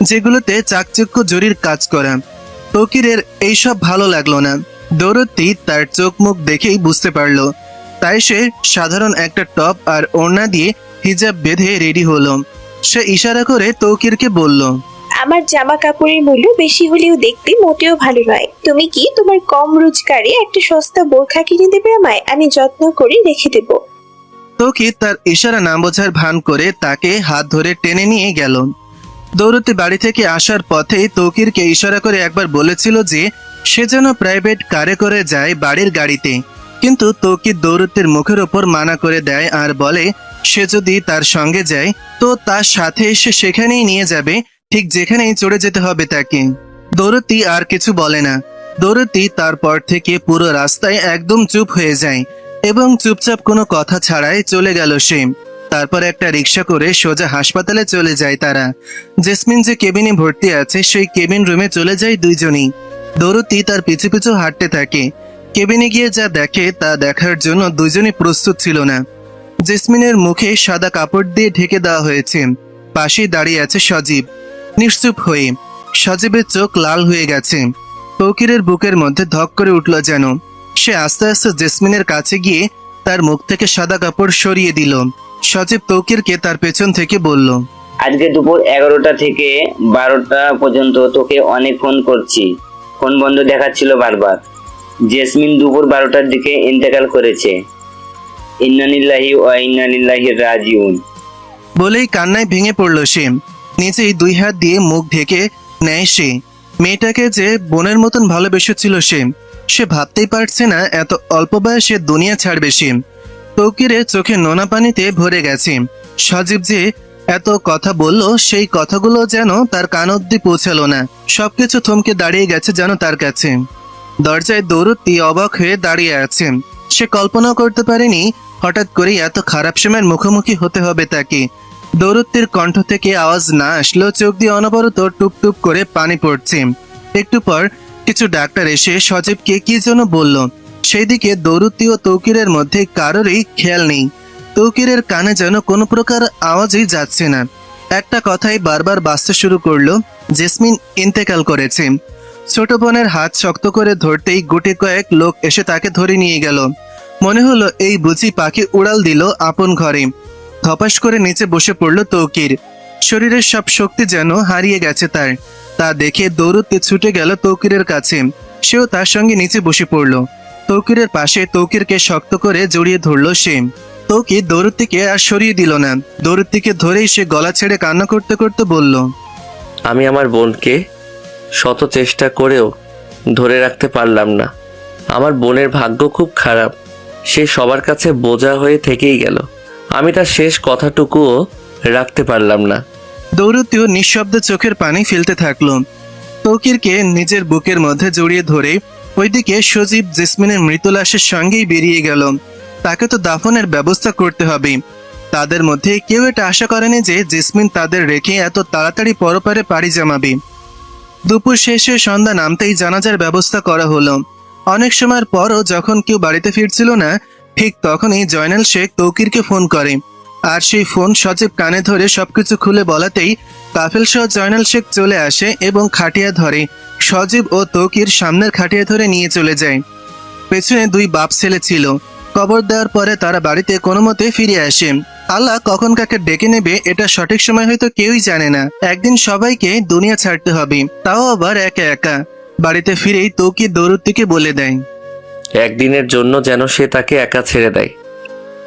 যেগুলোতে চাকচিক্য জরির কাজ করা। তৌকিরের এইসব ভালো লাগলো না। দৌরতি তার চোখ মুখ দেখেই বুঝতে পারলো। তাই সে সাধারণ একটা টপ আর ওড়না দিয়ে হিজাব বেঁধে রেডি হলো। সে ইশারা করে তৌকিরকে বলল, আমার জামা কাপড়ের মূল্য বেশি হলেও দেখতে মোটেও ভালো নয়। তুমি কি তোমার কম রোজগারে একটা সস্তা বোরখা কিনে দেবে আমায়? আমি যত্ন করে রেখে দেব। তৌকির তার ইশারা না বোঝার ভান করে তাকে হাত ধরে টেনে নিয়ে গেল। দৌরতি বাড়ি থেকে আসার পথেই তৌকিরকে ইশারা করে একবার বলেছিল যে সে যেন প্রাইভেট কারে করে যায় বাড়ির গাড়িতে। কিন্তু তৌকির দৌরতির মুখের ওপর মানা করে দেয় আর বলে সে যদি তার সঙ্গে যায় তো তার সাথে এসে সেখানেই নিয়ে যাবে, ঠিক যেখানেই চড়ে যেতে হবে তাকে। দৌড়তি আর কিছু বলে না। দৌড়তি তারপর থেকে পুরো রাস্তায় একদম চুপ হয়ে যায় এবং চুপচাপ কোনো কথা ছাড়াই চলে গেল সে। তারপর একটা রিক্সা করে সোজা হাসপাতালে চলে যায় তারা। জেসমিন যে কেবিনে ভর্তি আছে সেই কেবিন রুমে চলে যায় দুইজনই। দৌড়তি তার পিছু পিছু হাঁটতে থাকে। কেবিনে গিয়ে যা দেখে তা দেখার জন্য দুইজনই প্রস্তুত ছিল না। জেসমিনের মুখে সাদা কাপড় দিয়ে ঢেকে দেওয়া হয়েছে। পাশেই দাঁড়িয়ে আছে সজীব, নিশ্চুপ হয়ে। সজীবের চোখ লাল হয়ে গেছে। তৌকিরের বুকের মধ্যে ধক করে উঠল যেন। সে আস্তে আস্তে জেসমিনের কাছে গিয়ে তার মুখ থেকে সাদা কাপড় সরিয়ে দিল। সজীব তৌকিরকে তার পেছন থেকে বলল, আজকে দুপুর 11টা থেকে 12টা পর্যন্ত তোকে অনেক ফোন করছি, ফোন বন্ধ দেখাচ্ছিল বারবার। জেসমিন দুপুর 12টার দিকে ইন্তেকাল করেছে। ইন্নালিল্লাহি ওয়া ইন্না ইলাইহি রাজিউন। বলেই কান্নায় ভেঙে পড়ল সে। নিজেই দুই হাত দিয়ে মুখ ঢেকে নেয় সে। মেয়েটাকে যে বোনের মতন ভালোবেসেছিল সে ভাবতেই পারছে না এত অল্প বয়সে দুনিয়া ছাড়বে সে। তৌকিরের চোখে নোনা পানিতে ভরে গেছে। সজীব যে এত কথা বলল সেই কথাগুলো যেন তার কান অব্দি পৌঁছালো না। সবকিছু থমকে দাঁড়িয়ে গেছে যেন তার কাছে। দরজায় দৌড়তি অবাক হয়ে দাঁড়িয়ে আছে। সে কল্পনাও করতে পারেনি হঠাৎ করে এত খারাপ সময়ের মুখোমুখি হতে হবে তাকে। দৌরত্বের কণ্ঠ থেকে আওয়াজ না আসলেও চোখ দিয়ে অনবরত টুপ টুপ করে পানি পড়ছে। একটু পর কিছু ডাক্তার এসে সজীবকে কি যেন বলল। সেই দিকে দৌরত্তি ও তৌকিরের মধ্যে কারোরই খেয়াল নেই। তৌকিরের কানে যেন কোনো প্রকার আওয়াজই যাচ্ছে না। একটা কথাই বারবার বাজতে শুরু করলো, জেসমিন ইন্তেকাল করেছে। ছোট বোনের হাত শক্ত করে ধরতেই গুটি কয়েক লোক এসে তাকে ধরে নিয়ে গেল। মনে হলো এই বুঝি পাখি উড়াল দিল আপন ঘরে। ধপাস করে নিচে বসে পড়ল তৌকির। শরীরের সব শক্তি যেন হারিয়ে গেছে তার। তা দেখে দৌড়তে ছুটে গেল তৌকিরের কাছে। সেও তার সঙ্গে নিচে বসে পড়ল। তৌকিরের পাশে তৌকিরকে শক্ত করে জড়িয়ে ধরল সে। তৌকির দৌড়তিকে আর সরিয়ে দিল না। দৌড়তিকে ধরেই সে গলা ছেড়ে কান্না করতে করতে বলল, আমি আমার বোনকে শত চেষ্টা করেও ধরে রাখতে পারলাম না। আমার বোনের ভাগ্য খুব খারাপ, সে সবার কাছে বোঝা হয়ে থেকেই গেল। আমি তার শেষ কথাটুকুও রাখতে পারলাম না। দৌড়তিও নিঃশব্দে চোখের পানি ফেলতে থাকলো। তৌকিরকে নিজের বুকের মধ্যে জড়িয়ে ধরে ওইদিকে সজীব জেসমিনের মৃত লাশের সঙ্গেই বেরিয়ে গেল। তাকে তো দাফনের ব্যবস্থা করতে হবে। তাদের মধ্যে কেউ এটা আশা করেনি যে জেসমিন তাদের রেখে এত তাড়াতাড়ি পরপারে পাড়ি জমাবে। দুপুর শেষে সন্ধ্যা নামতেই জানাজার ব্যবস্থা করা হলো। অনেক সময়ের পরও যখন কেউ বাড়িতে ফিরছিল না, ঠিক তখনই জয়নাল শেখ তৌকিরকে ফোন করে। আর সেই ফোন সজীব কানে ধরে সবকিছু খুলে বলাতেই কাফেল সহ জয়নাল শেখ চলে আসে এবং খাটিয়া ধরে। সজীব ও তৌকির সামনের খাটিয়া ধরে নিয়ে চলে যায়। পেছনে দুই বাপ ছেলে ছিল। কবর দেওয়ার পরে তারা বাড়িতে কোনো মতে ফিরে আসে। আল্লাহ কখন কাকে ডেকে নেবে এটা সঠিক সময় হয়তো কেউই জানে না। একদিন সবাইকে দুনিয়া ছাড়তে হবে, তাও আবার একা একা। বাড়িতে ফিরেই তৌকির দৌড়তিকে বলে দেয়, একদিনের জন্য যেন সে তাকে একা ছেড়ে দেয়।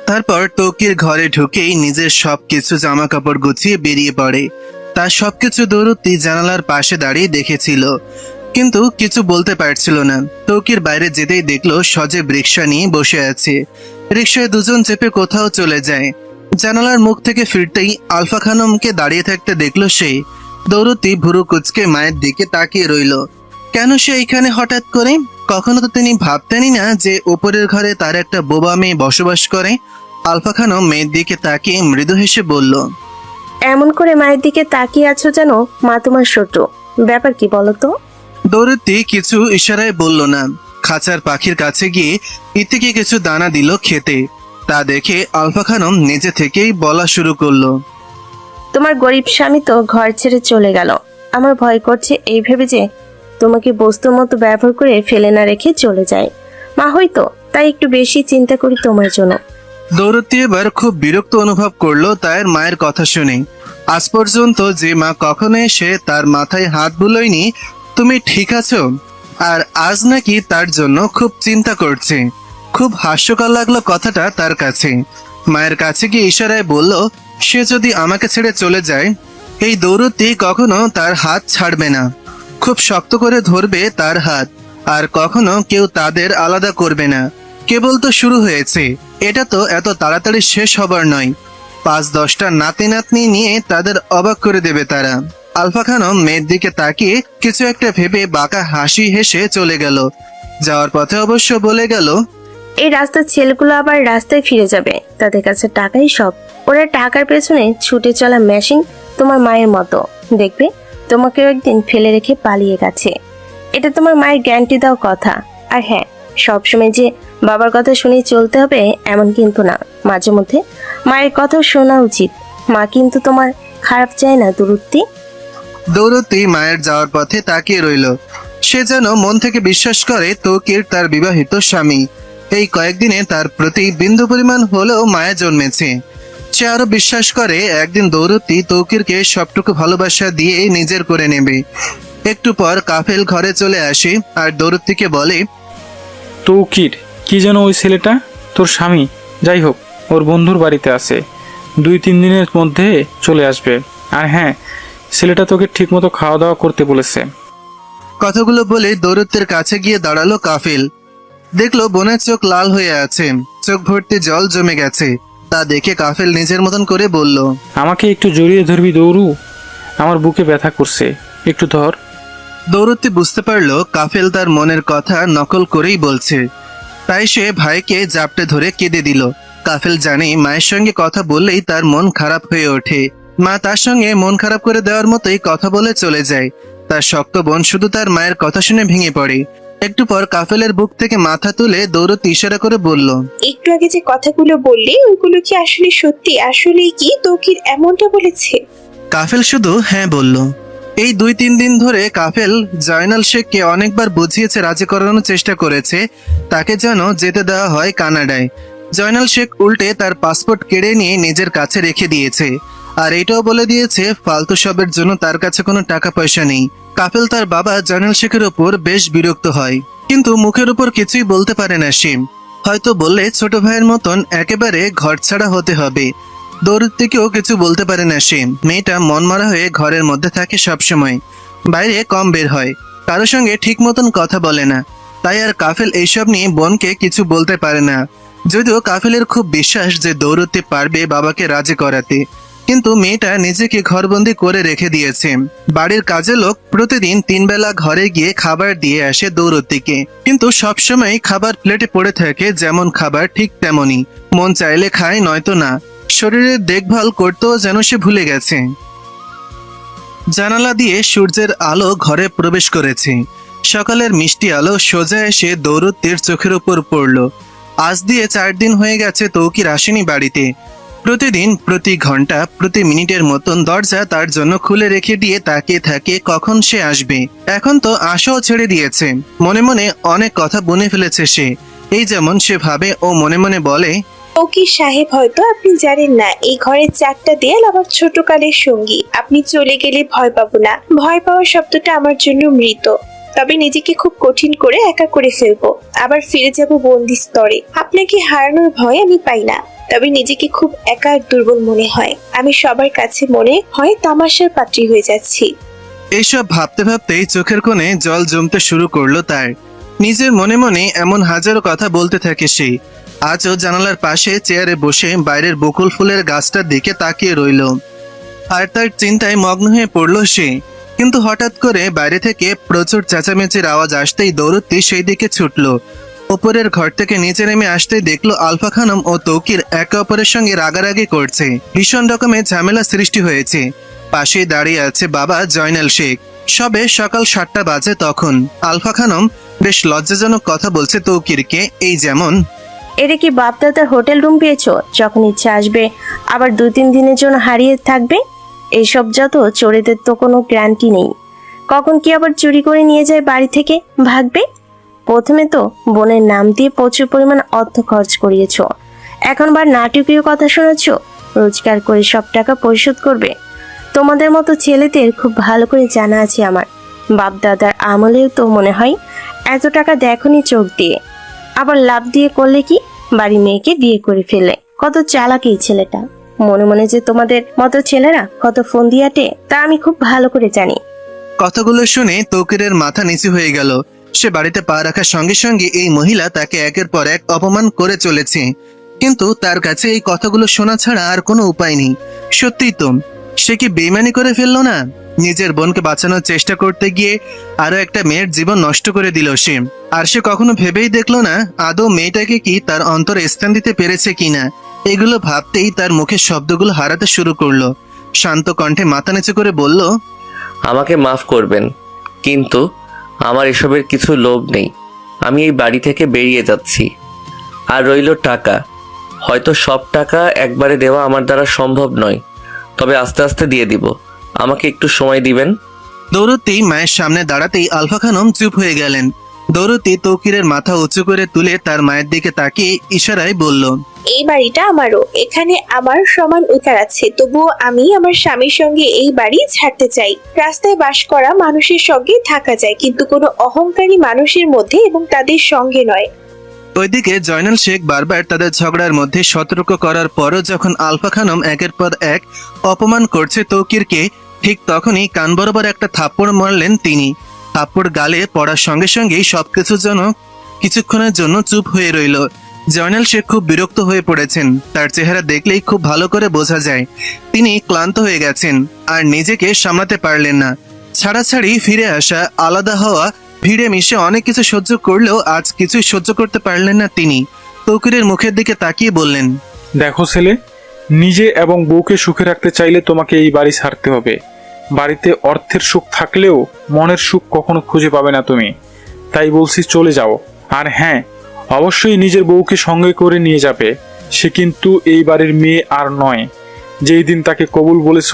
তারপর তৌকির ঘরে ঢুকেই নিজের সবকিছু জামা কাপড় গুছিয়ে বেরিয়ে পড়ে। তার সবকিছু দৌড়তি জানালার পাশে দাঁড়িয়ে দেখেছিল, কিন্তু কিছু বলতে পারছিল না। তৌকির বাইরে যেতেই দেখলো সজীব রিক্সা নিয়ে বসে আছে। রিক্সায় দুজন চেপে কোথাও চলে যায়। জানালার মুখ থেকে ফিরতেই আলফা খানমকে দাঁড়িয়ে থাকতে দেখলো সে। দৌড়তি ভুরু কুচকে মায়ের দিকে তাকিয়ে রইল। কেন সে এখানে হঠাৎ করে? কখনো তো তিনি ভাবতেনই না যে ওপরের ঘরে তার একটা বোবা মেয়ে বসবাস করে। আলফা খানম মেয়ের দিকে তাকিয়ে মৃদু হেসে বলল, এমন করে মায়ের দিকে তাকিয়ে আছো যেন মা তোমার ছোট। ব্যাপার কি বলো তো? দৌড়তি কিছু ইশারায় বলল না। খাঁচার পাখির কাছে গিয়ে ইতিকে কিছু দানা দিল খেতে। তা দেখে আলফা খানম নিজে থেকেই বলা শুরু করলো, তোমার গরিব স্বামী তো ঘর ছেড়ে চলে গেল। আমার ভয় করছে এই ভেবে যে তোমাকে বস্তুর মতো ব্যবহার করে ফেলে না রেখে চলে যায়। মা হয়তো তাই একটু বেশি চিন্তা করি তোমার জন্য। দৌড়তি এবার খুব বিরক্ত অনুভব করলো তার মায়ের কথা শুনে। আজ পর্যন্ত যে মা কখনো এসে তার মাথায় হাত বুলোয়নি তুমি ঠিক আছো, আর আজ নাকি তার জন্য খুব চিন্তা করছে। খুব হাস্যকর লাগলো কথাটা তার কাছে। মায়ের কাছে গিয়ে ইশারায় বলল, সে যদি আমাকে ছেড়ে চলে যায় এই দৌড়তি কখনো তার হাত ছাড়বে না। খুব শক্ত করে ধরবে তার হাত, আর কখনো কেউ তাদের আলাদা করবে না। কেবল তো শুরু হয়েছে, এটা তো এত তাড়াতাড়ি শেষ হবার নয়। 5-10টা নাতি নাতনি নিয়ে তাদের অবাক করে দেবে তারা। আলফা খানম মেয়ের দিকে তাকিয়ে কিছু একটা ভেবে বাঁকা হাসি হেসে চলে গেল। যাওয়ার পথে অবশ্য বলে গেল, এই রাস্তার ছেলেগুলো আবার রাস্তায় ফিরে যাবে, তাদের কাছে টাকাই সব। ওরা টাকার পেছনে ছুটে চলা মেশিন, তোমার মায়ের মতো। দেখবে তোমাকেও একদিন ফেলে রেখে পালিয়ে গেছে। এটা তোমার মায়ের গ্যারান্টি দাও কথা। আর হ্যাঁ, সবসময় যে বাবার কথা শুনেই চলতে হবে এমন কিন্তু না, মাঝে মধ্যে মায়ের কথাও শোনা উচিত। মা কিন্তু তোমার খারাপ চায় না দুরুত্তি। দৌড়তি মায়ের যাওয়ার পথে তাকিয়ে রইল। সে যেন মন থেকে বিশ্বাস করে তৌকির তার বিবাহিত স্বামী। এই কয়েকদিনে তার প্রতি বিন্দু পরিমাণ হলেও মায়া জন্মেছে। সে আরো বিশ্বাস করে একদিন দৌড়তি তৌকিরকে সবটুকু ভালোবাসা দিয়ে নিজের করে নেবে। একটু পর কাফেল ঘরে চলে আসে আর দৌড়তিকে বলে, তৌকির, কি যেন ওই ছেলেটা তোর স্বামী? যাই হোক, ওর বন্ধুর বাড়িতে আছে, 2-3 দিনের মধ্যে চলে আসবে। আর হ্যাঁ, ছেলেটা তোকে ঠিকমতো খাওয়া দাওয়া করতে বলেছে। কথাগুলো বলে দৌড়তির কাছে গিয়ে দাঁড়ালো কাফেল। দেখলো বোনের চোখ লাল হয়ে আছে, চোখ ভর্তি জল জমে গেছে। তা দেখে কাফেল নিজের মতন করে বলল, আমাকে একটু জড়িয়ে ধরবি দৌড়ু, আমার বুকে ব্যথা করছে, একটু ধর। দৌড়তি বুঝতে পারলো কাফেল তার মনের কথা নকল করেই বলছে, তাই সে ভাইকে জাপটে ধরে কেঁদে দিল। কাফেল জানে মায়ের সঙ্গে কথা বললেই তার মন খারাপ হয়ে ওঠে। মা তার সঙ্গে মন খারাপ করে দেওয়ার মতোই কথা বলে চলে যায়। তার শক্ত বোন শুধু তার মায়ের কথা শুনে ভেঙে পড়ে। একটু পর কাফেলের বুক থেকে মাথা তুলে দৌড়তি ইশারা করে বলল, একটু আগে যে কথাগুলো বললি ওগুলো কি আসলে সত্যি? আসলেই কি তৌকির এমনটা বলেছে? কাফেল শুধু হ্যাঁ বলল। এই 2-3 দিন ধরে কাফেল জয়নাল শেখকে অনেকবার বুঝিয়েছে, রাজি করানোর চেষ্টা করেছে তাকে যেন যেতে দেওয়া হয় কানাডায়। জয়নাল শেখ উল্টে তার পাসপোর্ট কেড়ে নিয়ে নিজের কাছে রেখে দিয়েছে। আর এটাও বলে দিয়েছে ফালতু সবের জন্য তার কাছে কোনো টাকা পয়সা নেই। কাফেল তার বাবা জয়নাল শেখের ওপর বেশ বিরক্ত হয়, কিন্তু মুখের উপর কিছুই বলতে পারে না সে। হয়তো বললে ছোট ভাইয়ের মতন একেবারে ঘরছাড়া হতে হবে। দৌড়তেকেও কিছু বলতে পারে না সে। মেয়েটা মনমরা হয়ে ঘরের মধ্যে থাকে সবসময়, বাইরে কম বের হয়, কারোর সঙ্গে ঠিক মতন কথা বলে না। তাই আর কাফেল এইসব নিয়ে বোনকে কিছু বলতে পারে না। যদিও কাফেলের খুব বিশ্বাস যে দৌড়তে পারবে বাবাকে রাজি করাতে, কিন্তু মেয়েটা নিজেকে ঘরবন্দি করে রেখে দিয়েছে। বাড়ির কাজের লোক প্রতিদিন 3 বেলা ঘরে গিয়ে খাবার দিয়ে আসে দৌড়তিকে, কিন্তু সবসময় খাবার প্লেটে পড়ে থাকে যেমন খাবার ঠিক তেমনই, মন চাইলে খায় নয়তো না। শরীরের দেখভাল করতেও যেন সে ভুলে গেছে। জানালা দিয়ে সূর্যের আলো ঘরে প্রবেশ করেছে। সকালের মিষ্টি আলো সোজা এসে দৌড়তির চোখের উপর পড়ল। আজ দিয়ে 4 দিন হয়ে গেছে তৌকির আসেনি বাড়িতে। প্রতিদিন প্রতি ঘন্টা প্রতি মিনিটের মতন দরজা তার জন্য খুলে রেখে দিয়ে তাকিয়ে থাকে কখন সে আসবে। এখন তো আশাও ছেড়ে দিয়েছে। মনে মনে অনেক কথা বনে ফেলেছে সে। এই যেমন সে ভাবে ও মনে মনে বলে, তৌকির সাহেব, হয়তো আপনি জানেন না এই ঘরের 4টা দেয়াল আমার ছোটকালের সঙ্গী। আপনি চলে গেলে ভয় পাবো না। ভয় পাওয়ার শব্দটা আমার জন্য মৃত। তবে নিজেকে খুব কঠিন করে একা করে ফেলবো, আবার ফিরে যাব বন্দি স্তরে। আপনাকে হারানোর ভয় আমি পাই না, তবে নিজেকে খুব একা আর দুর্বল মনে হয়। আমি সবার কাছে মনে হয় তামাশার পাত্রী হয়ে যাচ্ছি। এইসব ভাবতে ভাবতেই চোখের কোণে জল জমতে শুরু করলো তার। নিজের মনে মনে এমন হাজারো কথা বলতে থাকে সে। আজও জানালার পাশে চেয়ারে বসে বাইরের বকুল ফুলের গাছটার দিকে তাকিয়ে রইল, আর তার চিন্তায় মগ্ন হয়ে পড়ল সে। কিন্তু হঠাৎ করে বাইরে থেকে প্রচুর চেঁচামেচির আওয়াজ আসতেই দৌড়তি সেই দিকে ছুটল। ওপরের ঘর থেকে নিচে নেমে আসতেই দেখলো আলফা খানম ও তৌকির একে অপরের সঙ্গে রাগারাগি করছে। ভীষণ রকমের ঝামেলা সৃষ্টি হয়েছে। পাশেই দাঁড়িয়ে আছে বাবা জয়নাল শেখ। সবে সকাল 7টা বাজে তখন। আলফা খানম বেশ লজ্জাজনক কথা বলছে তৌকিরকে, এই যেমন, এটা কি বাপদাদার হোটেল রুম পেয়েছো? যখন ইচ্ছা আসবে আবার 2-3 দিনের জন্য হারিয়ে থাকবে। এইসব যত চোরেদের তো কোনো গ্যারান্টি নেই, কখন কি আবার চুরি করে নিয়ে যায় বাড়ি থেকে ভাগবে। প্রথমে তো বোনের নাম দিয়ে প্রচুর পরিমাণ অর্থ খরচ করিয়েছ, এখন বার নাটকীয় কথা শোনাচ্ছ রোজগার করে সব টাকা পরিশোধ করবে। তোমাদের মতো ছেলেদের খুব ভালো করে জানা আছে আমার। বাপ দাদার আমলেও তো মনে হয় এত টাকা দেখনি চোখ দিয়ে, আবার লাভ দিয়ে করলে কি বাড়ি মেয়েকে বিয়ে করে ফেলে। কত চালাক এই ছেলেটা। মনে মনে যে তোমাদের মতো ছেলেরা কত ফোন দিয়াটে তা আমি খুব ভালো করে জানি। কথাগুলো শুনে তৌকিরের মাথা নিচু হয়ে গেল। সে বাড়িতে পা রাখার সঙ্গে সঙ্গে এই মহিলা তাকে একের পর এক অপমান করে চলেছে। কিন্তু তার কাছে এই কথাগুলো শোনা ছাড়া আর কোনো উপায় নেই। সত্যিই তো, সে কি বেইমানি করে ফেললো না? নিজের বোনকে বাঁচানোর চেষ্টা করতে গিয়ে আরো একটা মেয়ের জীবন নষ্ট করে দিল সে। আর সে কখনো ভেবেই দেখলো না আদৌ মেয়েটাকে কি তার অন্তরে স্থান দিতে পেরেছে কিনা। এগুলো ভাবতেই তার মুখের শব্দগুলো হারাতে শুরু করলো। শান্ত কণ্ঠে মাথা নিচু করে বলল, আমাকে মাফ করবেন, কিন্তু আমার এসবের কিছু লোভ নেই। আমি এই বাড়ি থেকে বেরিয়ে যাচ্ছি। আর রইল টাকা, হয়তো সব টাকা একবারে দেওয়া আমার দ্বারা সম্ভব নয়, তবে আস্তে আস্তে দিয়ে দিব। আমাকে একটু সময় দিবেন। দৌড়তি মায়ের সামনে দাঁড়াতেই আলফা খানম চুপ হয়ে গেলেন। দৌড়তি তৌকিরের মাথা উঁচু করে তুলে তার মায়ের দিকে তাকিয়ে ইশারায় বলল, এই বাড়িটা আমারও, এখানে আমার সমান অধিকার আছে। তবুও আমি আমার স্বামীর সঙ্গে এই বাড়ি ছাড়তে চাই। রাস্তায় বাস করা মানুষের সঙ্গে থাকা যায়, কিন্তু কোনো অহংকারী মানুষের মধ্যে এবং তাদের সঙ্গে নয়। ওইদিকে জয়নাল শেখ বারবার তাদের ঝগড়ার মধ্যে সতর্ক করার পরও যখন আলফা খানম একের পর এক অপমান করছে তৌকিরকে, ঠিক তখনই কান বরাবর একটা থাপ্পড় মারলেন তিনি। থাপ্পড় গালে পড়ার সঙ্গে সঙ্গেই সবকিছু যেন কিছুক্ষণের জন্য চুপ হয়ে রইল। জয়নাল শেখ খুব বিরক্ত হয়ে পড়েছেন। তার চেহারা দেখলেই খুব ভালো করে বোঝা যায় তিনি ক্লান্ত হয়ে গেছেন আর নিজেকে সামলাতে পারলেন না। ছাড়াছাড়ি ফিরে আসা, আলাদা হওয়া, ভিড়ে মিশে অনেক কিছু সহ্য করলেও আজ কিছুই সহ্য করতে পারলেন না তিনি। তৌকিরের মুখের দিকে তাকিয়ে বললেন, দেখো ছেলে, নিজে এবং বউকে সুখে রাখতে চাইলে তোমাকে এই বাড়ি ছাড়তে হবে। বাড়িতে অর্থের সুখ থাকলেও মনের সুখ কখনো খুঁজে পাবে না তুমি। তাই বলছি চলে যাও। আর হ্যাঁ, অবশ্যই নিজের বউকে সঙ্গে করে নিয়ে যাবে। সে কিন্তু এই বাড়ির মেয়ে আর নয়। যেই দিন তাকে কবুল বলেছ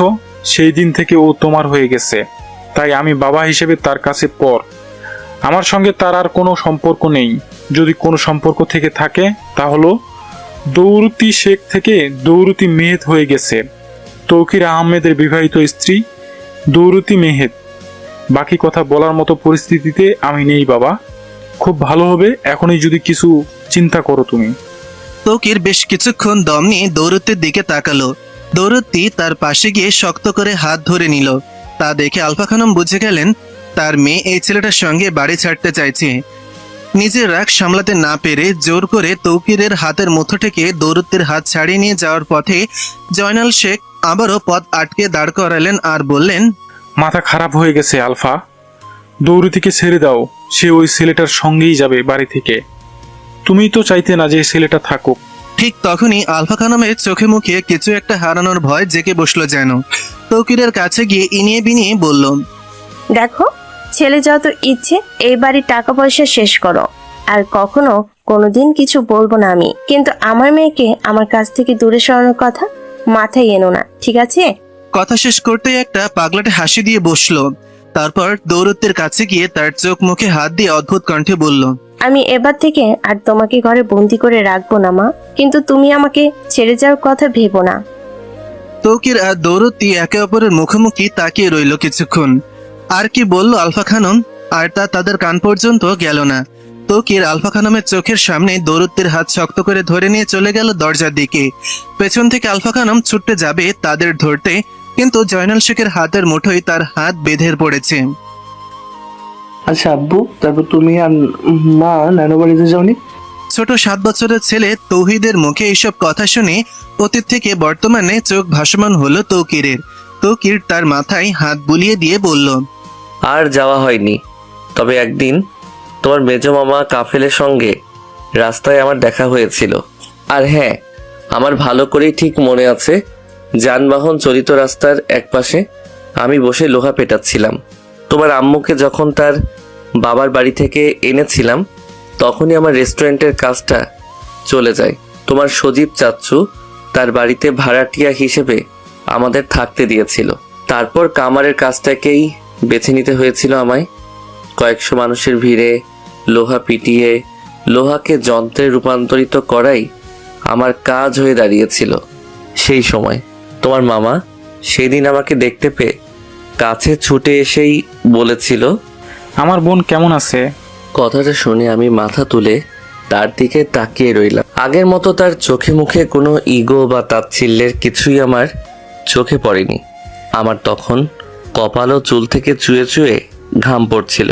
সেই দিন থেকে ও তোমার হয়ে গেছে। তাই আমি বাবা হিসেবে তার কাছে পর। আমার সঙ্গে তার আর কোনো সম্পর্ক নেই। যদি কোনো সম্পর্ক থেকে থাকে তা হলো দৌরতি শেখ থেকে দৌরতি মেহেদ হয়ে গেছে। তৌকির আহমেদের বিবাহিত স্ত্রী দৌরতি মেহেদ। বাকি কথা বলার মতো পরিস্থিতিতে আমি নেই বাবা। খুব ভালো হবে এখনই যদি কিছু চিন্তা করো তুমি। তৌকির বেশ কিছুক্ষণ দম নিয়ে দৌরতির দিকে তাকালো। দৌরতি তার পাশে গিয়ে শক্ত করে হাত ধরে নিল। তা দেখে আলফা খানম বুঝে গেলেন তার মেয়ে এই ছেলেটার সঙ্গে বাড়ি ছাড়তে চাইছে। নিজের রাগ সামলাতে না পেরে জোর করে তৌকিরের হাতের মুঠো থেকে দৌরতির হাত ছাড়িয়ে নিয়ে যাওয়ার পথে জয়নাল শেখ আবারও পথ আটকে দাঁড় করালেন আর বললেন, মাথা খারাপ হয়ে গেছে আলফা। দৌরতিকে ছেড়ে দাও। সে ওই ছেলেটার সঙ্গেই যাবে বাড়ি থেকে। তুমি তো চাইতে না যে ছেলেটা থাকুক। ঠিক তখনই আলফা খানমের চোখে মুখে কিছু একটা হারানোর ভয় জেগে বসলো যেন। তৌকিরের কাছে গিয়ে ইনিয়ে বিনিয়ে বলল, দেখো, ছেলে যত ইচ্ছে এই বাড়ির টাকা পয়সা শেষ করো, আর কখনো কোনোদিন কিছু বলবো না আমি। কিন্তু আমার মেয়েকে আমার কাছ থেকে দূরে সরানোর কথা মাথায় এনো না, ঠিক আছে? কথা শেষ করতেই একটা পাগলাটে হাসি দিয়ে বসলো। তারপর দৌরতের কাছে গিয়ে তার চোখ মুখে হাত দিয়ে অদ্ভুত কণ্ঠে বলল, আমি এবার থেকে আর তোমাকে ঘরে বন্দি করে রাখবো না মা, কিন্তু তুমি আমাকে ছেড়ে যাওয়ার কথা ভেবো না। তৌকির আর দৌরতি একে অপরের মুখোমুখি তাকিয়ে রইল কিছুক্ষণ। আর কি বলল আলফা খানম, আর তা তাদের কান পর্যন্ত গেল না। তৌকির আলফা খানমের চোখের সামনে দৌরতির হাত শক্ত করে ধরে নিয়ে চলে গেল দরজার দিকে। পেছন থেকে আলফা খানম ছুটতে যাবে তাদের ধরতে, কিন্তু জয়নাল শেখের হাতের মুঠোয় তার হাত বেঁধে পড়েছে। আচ্ছা আব্বু, তারপর তুমি আর মা নানু বাড়িতে যাওনি? ছোট 7 বছরের ছেলে তৌহিদের মুখে এইসব কথা শুনে অতীত থেকে বর্তমানে চোখ ভাসমান হলো তৌকিরের। তৌকির তার মাথায় হাত বুলিয়ে দিয়ে বলল, আর যাওয়া হয়নি। তবে একদিন তোমার মেজ মামা কাফেলের সঙ্গে রাস্তায় আমার দেখা হয়েছিল। আর হ্যাঁ, আমার ভালো করেই ঠিক মনে আছে, যানবাহন চলিত রাস্তার একপাশে আমি বসে লোহা পেটাচ্ছিলাম। তোমার আম্মুকে যখন তার বাবার বাড়ি থেকে এনেছিলাম তখনই আমার রেস্টুরেন্টের কাজটা চলে যায়। তোমার সজীব চাচ্চু তার বাড়িতে ভাড়াটিয়া হিসেবে আমাদের থাকতে দিয়েছিল। তারপর কামারের কাজটাকেই বেছে নিতে হয়েছিল আমায়। কয়েকশো মানুষের ভিড়ে লোহা পিটিয়ে লোহাকে যন্ত্রে রূপান্তরিত করাই আমার কাজ হয়ে দাঁড়িয়েছিল। সেই সময় তোমার মামা সেদিন আমাকে দেখতে পেয়ে কাছে ছুটে এসেই বলেছিল, আমার বোন কেমন আছে? কথাটা শুনে আমি মাথা তুলে তার দিকে তাকিয়ে রইলাম। আগের মতো তার চোখে মুখে কোনো ইগো বা তাচ্ছিল্যের কিছুই আমার চোখে পড়েনি। আমার তখন কপাল ও চুল থেকে চুয়ে চুয়ে ঘাম পড়ছিল।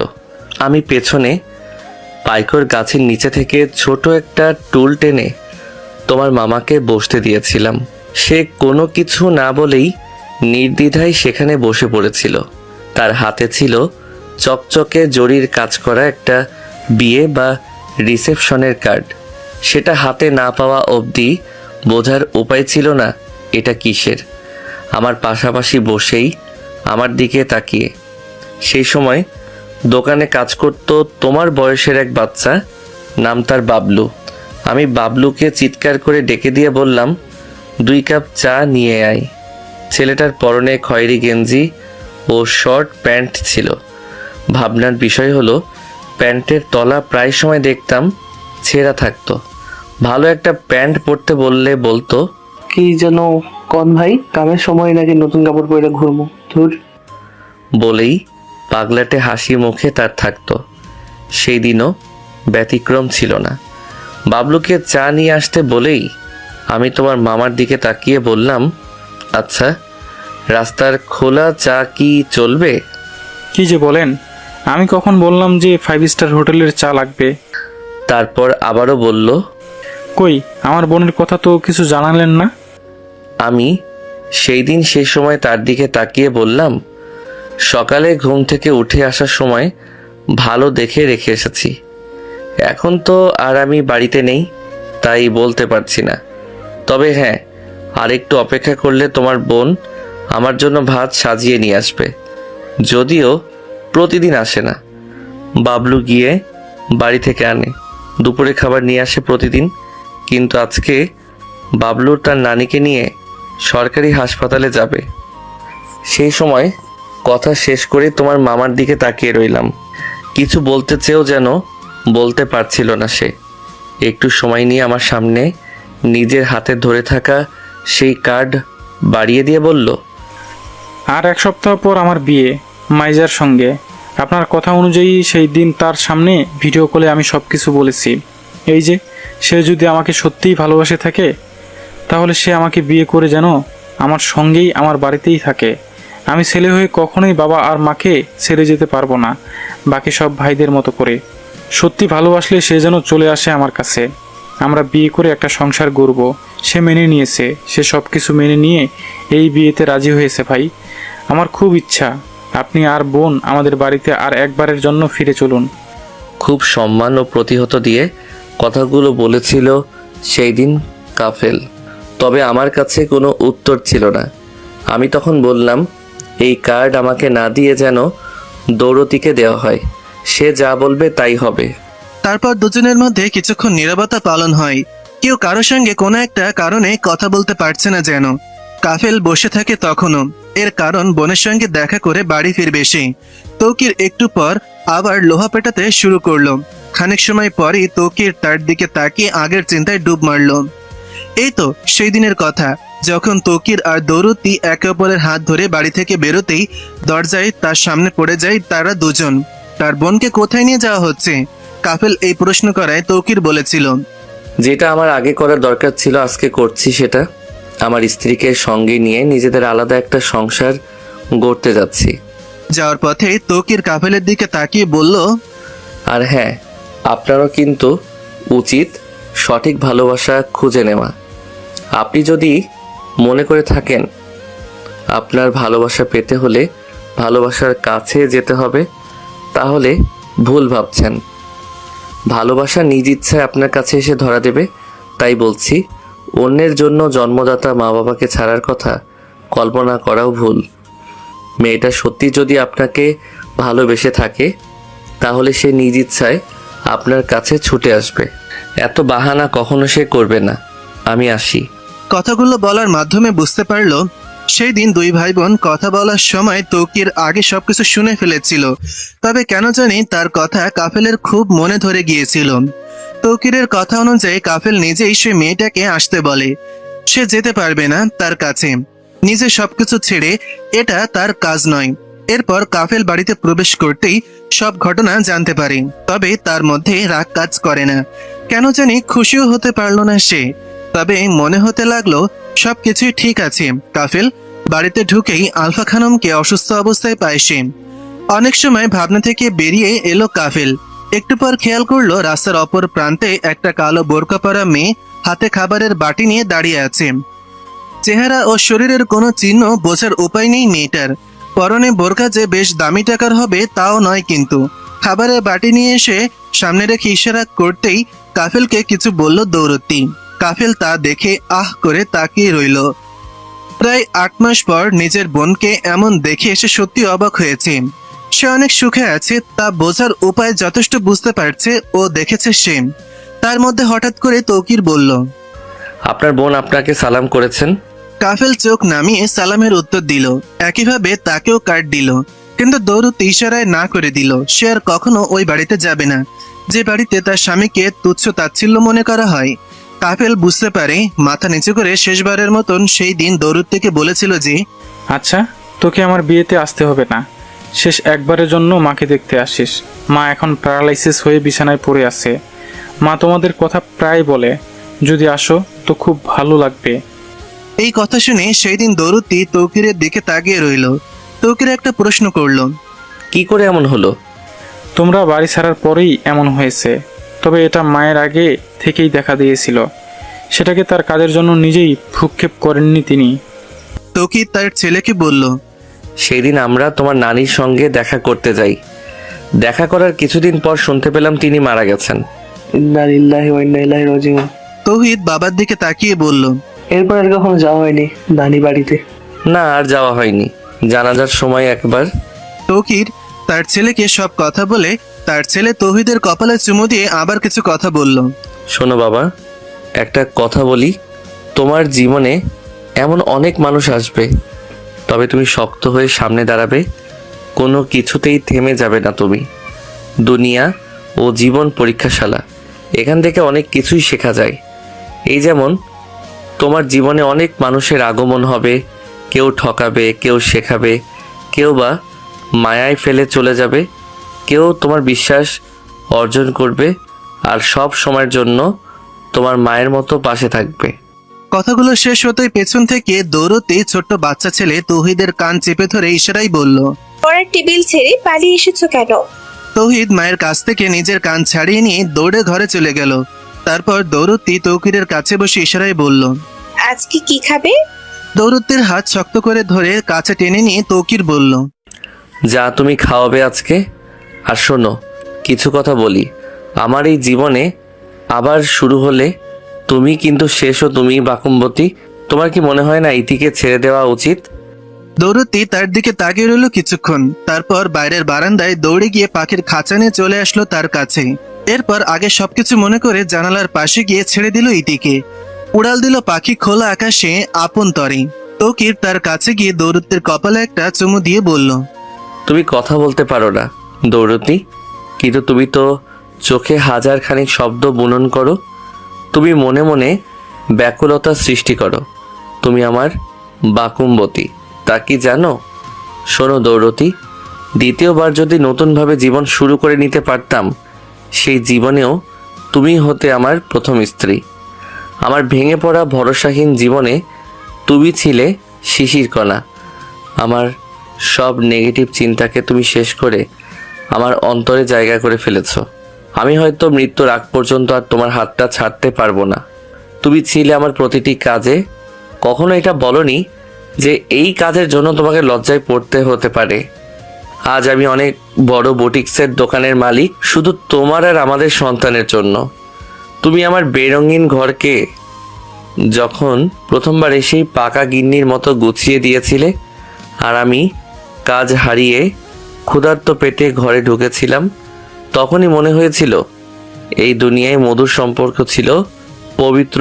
আমি পেছনে পাইকর গাছের নিচে থেকে ছোট একটা টুল টেনে তোমার মামাকে বসতে দিয়েছিলাম। সে কোনো কিছু না বলেই নির্দ্বিধায় সেখানে বসে পড়েছিল। তার হাতে ছিল চকচকে জরির কাজ করা একটা বিয়ে বা রিসেপশনের কার্ড। সেটা হাতে না পাওয়া অবধি বোঝার উপায় ছিল না এটা কিসের। আমার পাশাপাশি বসেই আমার দিকে তাকিয়ে। সেই সময় দোকানে কাজ করতো তোমার বয়সের এক বাচ্চা, নাম তার বাবলু। আমি বাবলুকে চিৎকার করে ডেকে দিয়ে বললাম, 2 কাপ চা নিয়ে আয়। ছেলেটার পরনে খয়েরি গেঞ্জি ও শর্ট প্যান্ট ছিল। ভাবনার বিষয় হলো প্যান্টের তলা প্রায় সময় দেখতাম ছেঁড়া থাকতো। ভালো একটা প্যান্ট পরতে বললে বলতো, কি যেন কন ভাই, কামের সময় নাকি নতুন কাপড় পরে ঘুরবো ধুর। বলেই পাগলাটে হাসি মুখে তার থাকতো। সেই দিনও ব্যতিক্রম ছিল না। বাবলুকে চা নিয়ে আসতে বলেই আমি তোমার মামার দিকে তাকিয়ে বললাম, আচ্ছা, রাস্তার খোলা চা কি চলবে? কি যে বলেন, আমি কখন বললাম যে 5 স্টার হোটেলের চা লাগবে? তারপর আবারও বলল, কই, আমার বোনের কথা তো কিছু জানালেন না। আমি সেই দিন সেই সময় তার দিকে তাকিয়ে বললাম, সকালে ঘুম থেকে উঠে আসার সময় ভালো দেখে রেখে এসেছি। এখন তো আর আমি বাড়িতে নেই, তাই বলতে পারছি না। তবে হ্যাঁ, আর একটু অপেক্ষা করলে তোমার বোন আমার জন্য ভাত সাজিয়ে নিয়ে আসবে, যদিও প্রতিদিন আসে না। বাবলু গিয়ে বাড়ি থেকে আনে, দুপুরে খাবার নিয়ে আসে প্রতিদিন। কিন্তু আজকে বাবলু তার নানিকে নিয়ে সরকারি হাসপাতালে যাবে। সেই সময় কথা শেষ করে তোমার মামার দিকে তাকিয়ে রইলাম। কিছু বলতে চেয়েও যেন বলতে পারছিল না সে। একটু সময় নিয়ে আমার সামনে নিজের হাতে ধরে থাকা সেই কার্ড বাড়িয়ে দিয়ে বলল, আর 1 সপ্তাহ পর আমার বিয়ে মাইজার সঙ্গে। আপনার কথা অনুযায়ী সেই দিন তার সামনে ভিডিও কলে আমি সব কিছু বলেছি। এই যে, সে যদি আমাকে সত্যিই ভালোবাসে থাকে, তাহলে সে আমাকে বিয়ে করে যেন আমার সঙ্গেই আমার বাড়িতেই থাকে। আমি ছেলে হয়ে কখনোই বাবা আর মাকে ছেড়ে যেতে পারবো না, বাকি সব ভাইদের মতো করে। সত্যি ভালোবাসলে সে যেন চলে আসে আমার কাছে। আমরা বিয়ে করে একটা সংসার গড়ব। সে মেনে নিয়েছে, সে সব কিছু মেনে নিয়ে এই বিয়েতে রাজি হয়েছে। ভাই, আমার খুব ইচ্ছা আপনি আর বোন আমাদের বাড়িতে আর একবারের জন্য ফিরে চলুন। খুব সম্মান ও প্রতিহত দিয়ে কথাগুলো বলেছিল সেই দিন কাফেল। তবে আমার কাছে কোনো উত্তর ছিল না। আমি তখন বললাম, এই কার্ড আমাকে না দিয়ে যেন দৌড়তিকে দেওয়া হয়, সে যা বলবে তাই হবে। তারপর দুজনের মধ্যে কিছুক্ষণ নীরবতা পালন হয়। কেউ কারো সঙ্গে কোনো একটা কারণে কথা বলতে পারছে না যেন। কাফেল বসে থাকে তখনও। এর কারণ বোনের সঙ্গে দেখা করে বাড়ি ফিরবে সে। তৌকির একটু পর আবার লোহা পেটাতে শুরু করলো। খানিক সময় পরই তৌকির তার দিকে তাকিয়ে আগের চিন্তায় ডুব মারল। এই তো সেই দিনের কথা, যখন তৌকির আর দৌরতি একে অপরের হাত ধরে বাড়ি থেকে বেরোতেই দরজায় তার সামনে পড়ে যায় তারা দুজন। তার বোনকে কোথায় নিয়ে যাওয়া হচ্ছে? কাফেল এই প্রশ্ন করায় তৌকির বলেছিল, যেটা আমার আগে করার দরকার ছিল আজকে করছি। সেটা আমার স্ত্রীকে সঙ্গে নিয়ে নিজেদের আলাদা একটা সংসার গড়তে যাচ্ছি। যাওয়ার পথে তৌকির কাফেলের দিকে তাকিয়ে বলল, আর হ্যাঁ, আপনারও কিন্তু উচিত সঠিক ভালোবাসা খুঁজে নেওয়া। আপনি যদি মনে করে থাকেন আপনার ভালোবাসা পেতে হলে ভালোবাসার কাছে যেতে হবে, তাহলে ভুল ভাবছেন। ভালোবাসা নিজ ইচ্ছায় আপনার কাছে এসে ধরা দেবে। তাই বলছি, অন্যের জন্য জন্মদাতা মা বাবাকে ছাড়ার কথা কল্পনা করাও ভুল। মেয়েটা সত্যি যদি আপনাকে ভালোবেসে থাকে, তাহলে সে নিজ ইচ্ছায় আপনার কাছে ছুটে আসবে। এত বাহানা কখনো সে করবে না। আমি আসি। কথাগুলো বলার মাধ্যমে বুঝতে পারল সেই দিন দুই ভাই বোন কথা বলার সময় তৌকির আগে সবকিছু শুনে ফেলেছিল। তবে কেন জানি তার কথা কাফেলের খুব মনে ধরে গিয়েছিল। তৌকিরের কথা অনুযায়ী কাফেল নিজেই সে মেয়েটাকে আসতে বলে। সে যেতে পারবে না তার কাছে, নিজে সবকিছু ছেড়ে এটা তার কাজ নয়। এরপর কাফেল বাড়িতে প্রবেশ করতেই সব ঘটনা জানতে পারে। তবে তার মধ্যে রাগ কাজ করে না, কেন জানি খুশিও হতে পারল না সে। তবে মনে হতে লাগলো সবকিছুই ঠিক আছে। কাফেল বাড়িতে ঢুকেই আলফা খানমকে অসুস্থ অবস্থায় পায় সে। অনেক সময় ভাবনা থেকে বেরিয়ে এলো কাফেল। একটু পর খেয়াল করলো রাস্তার অপর প্রান্তে একটা কালো বোরকা পরা মেয়ে হাতে খাবারের বাটি নিয়ে দাঁড়িয়ে আছে। চেহারা ও শরীরের কোনো চিহ্ন বোঝার উপায় নেই মেয়েটার। পরনে বোরকা যে বেশ দামি টাকার হবে তাও নয়, কিন্তু খাবারের বাটি নিয়ে এসে সামনে রেখে ইশারা করতেই কাফেলকে কিছু বলল দৌরতী। কাফেল তা দেখে আহ করে তাকিয়ে রইল। প্রায় 8 মাস পর নিজের বোনকে এমন দেখে এসে সত্যি অবাক হয়েছে। সে অনেক সুখে আছে, তা বোঝার উপায় যথেষ্ট বুঝতে পারছে ও দেখেছে সে। তার মধ্যে হঠাৎ করে তৌকির বলল, আপনার বোন আপনাকে সালাম করেছেন। কাফেল চোখ নামিয়ে সালামের উত্তর দিল, একইভাবে তাকেও কার্ড দিল, কিন্তু দৌরতী ইশারায় না করে দিল সে আর কখনো ওই বাড়িতে যাবে না, যে বাড়িতে তার স্বামীকে তুচ্ছ তাচ্ছিল্য মনে করা হয়। কাফেল বুঝতে পারে, মাথা নিচু করে শেষবারের মতন সেই দিন দৌরতীকে বলেছিল যে, আচ্ছা, তোকে আমার বিয়েতে আসতে হবে না, শেষ একবারের জন্য মাকে দেখতে আসিস। মা এখন প্যারালাইসিস হয়ে বিছানায় পড়ে আছে। মা তোমাদের কথা প্রায় বলে, যদি আসো তো খুব ভালো লাগবে। এই কথা শুনে সেই দিন দৌরতী তৌকিরের দিকে তাকিয়ে রইল। তৌকির একটা প্রশ্ন করল, কি করে এমন হলো? তোমরা বাড়ি ছাড়ার পরেই এমন হয়েছে, তবে এটা মায়ের আগে থেকেই দেখা দিয়েছিল। সেটাকে তার কাজের জন্য নিজেই ভ্রুক্ষেপ করেননি তিনি। তৌকির তার ছেলেকে বলল, সেদিন আমরা তোমার নানির সঙ্গে দেখা করতে যাই। দেখা করার কিছুদিন পর শুনতে পেলাম তিনি মারা গেছেন। ইন্না লিল্লাহি ওয়া ইন্না ইলাইহি রাজিউন। তৌহিদ বাবার দিকে তাকিয়ে বলল, এরপর আর কখনো যাওয়া হয়নি নানি বাড়িতে। না, আর যাওয়া হয়নি। জানাজার সময় একবার। তৌকির তার ছেলেকে সব কথা বলে তার ছেলে তৌহিদের কপালে চুমু দিয়ে আবার কিছু কথা বলল। শোনো বাবা, একটা কথা বলি, তোমার জীবনে এমন অনেক মানুষ আসবে, তবে তুমি শক্ত হয়ে সামনে দাঁড়াবে। কোনো কিছুতেই থেমে যাবে না তুমি। দুনিয়া ও জীবন পরীক্ষাশালা, এখান থেকে অনেক কিছুই শেখা যায়। এই যেমন তোমার জীবনে অনেক মানুষের আগমন হবে, কেউ ঠকাবে, কেউ শেখাবে, কেউ বা মায়ায় ফেলে চলে যাবে, কেউ তোমার বিশ্বাস অর্জন করবে, আর সব সময়ের জন্য তোমার মায়ের মতো পাশে থাকবে। কথাগুলো শেষ হতেই পেছন থেকে দৌড়তে ছোট্ট বাচ্চা ছেলে তৌহিদের কান চেপে ধরে ইশারাই বলল, পড়ার টেবিল ছেড়ে পালিয়ে এসেছো কেন? তৌহিদ মায়ের কাছ থেকে নিজের কান ছাড়িয়ে নিয়ে দৌড়ে ঘরে চলে গেল। তারপর দৌরতী তৌকিরের কাছে বসে ইশারায় বলল, আজকে কি খাবে? দৌরতীর হাত শক্ত করে ধরে কাছে টেনে নিয়ে তৌকির বলল, যা তুমি খাওয়াবে আজকে। আর শোনো, কিছু কথা বলি, আমার এই জীবনে আবার শুরু হলে তুমি কিন্তু শেষও তুমি বাকুমবতী। তোমার কি মনে হয় না ইতিকে ছেড়ে দেওয়া উচিত? দৌরতী তার দিকে তাকিয়ে রইল কিছুক্ষণ, তারপর বাইরের বারান্দায় দৌড়ে গিয়ে পাখির খাঁচা নিয়ে চলে আসলো তার কাছে। এরপর আগে সবকিছু মনে করে জানালার পাশে গিয়ে ছেড়ে দিল ইতিকে। উড়াল দিল পাখি খোলা আকাশে আপন তরে। তৌকির তার কাছে গিয়ে দৌরতীর কপালে একটা চুমু দিয়ে বলল, তুমি কথা বলতে পারো না দৌড়তি, কিন্তু তুমি তো চোখে হাজার খানিক শব্দ বুনন করো। তুমি মনে মনে ব্যাকুলতা সৃষ্টি করো। তুমি আমার বাকুমবতী, তা কি জানো? শোনো দৌড়তি, দ্বিতীয়বার যদি নতুনভাবে জীবন শুরু করে নিতে পারতাম, সেই জীবনেও তুমি হতে আমার প্রথম স্ত্রী। আমার ভেঙে পড়া ভরসাহীন জীবনে তুমি ছিলে শিশির কণা। আমার সব নেগেটিভ চিন্তাকে তুমি শেষ করে আমার অন্তরে জায়গা করে ফেলেছ। আমি হয়তো মৃত্যুর আগ পর্যন্ত আর তোমার হাতটা ছাড়তে পারবো না। তুমি ছিলে আমার প্রতিটি কাজে। কখনো এটা বলনি যে এই কাজের জন্য তোমাকে লজ্জায় পড়তে হতে পারে। আজ আমি অনেক বড় বুটিক্সের দোকানের মালিক, শুধু তোমার আর আমাদের সন্তানের জন্য। তুমি আমার বেরঙিন ঘরকে যখন প্রথমবার এসেই পাকা গিন্নির মতো গুছিয়ে দিয়েছিলে, আর আমি কাজ হারিয়ে ক্ষুধার্ত পেটে ঘরে ঢুকেছিলাম, তখনই মনে হয়েছিল এই দুনিয়ায় মধুর সম্পর্ক ছিল পবিত্র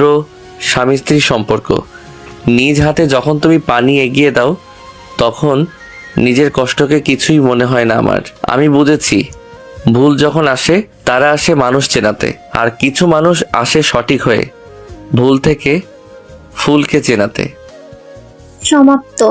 স্বামী স্ত্রীর সম্পর্ক। নিজ হাতে যখন তুমি পানি এগিয়ে দাও, তখন নিজের কষ্টকে কিছুই মনে হয় না আমার। আমি বুঝেছি, ভুল যখন আসে তারা আসে মানুষ চেনাতে, আর কিছু মানুষ আসে সঠিক হয়ে ভুল থেকে ফুলকে চেনাতে। সমাপ্ত।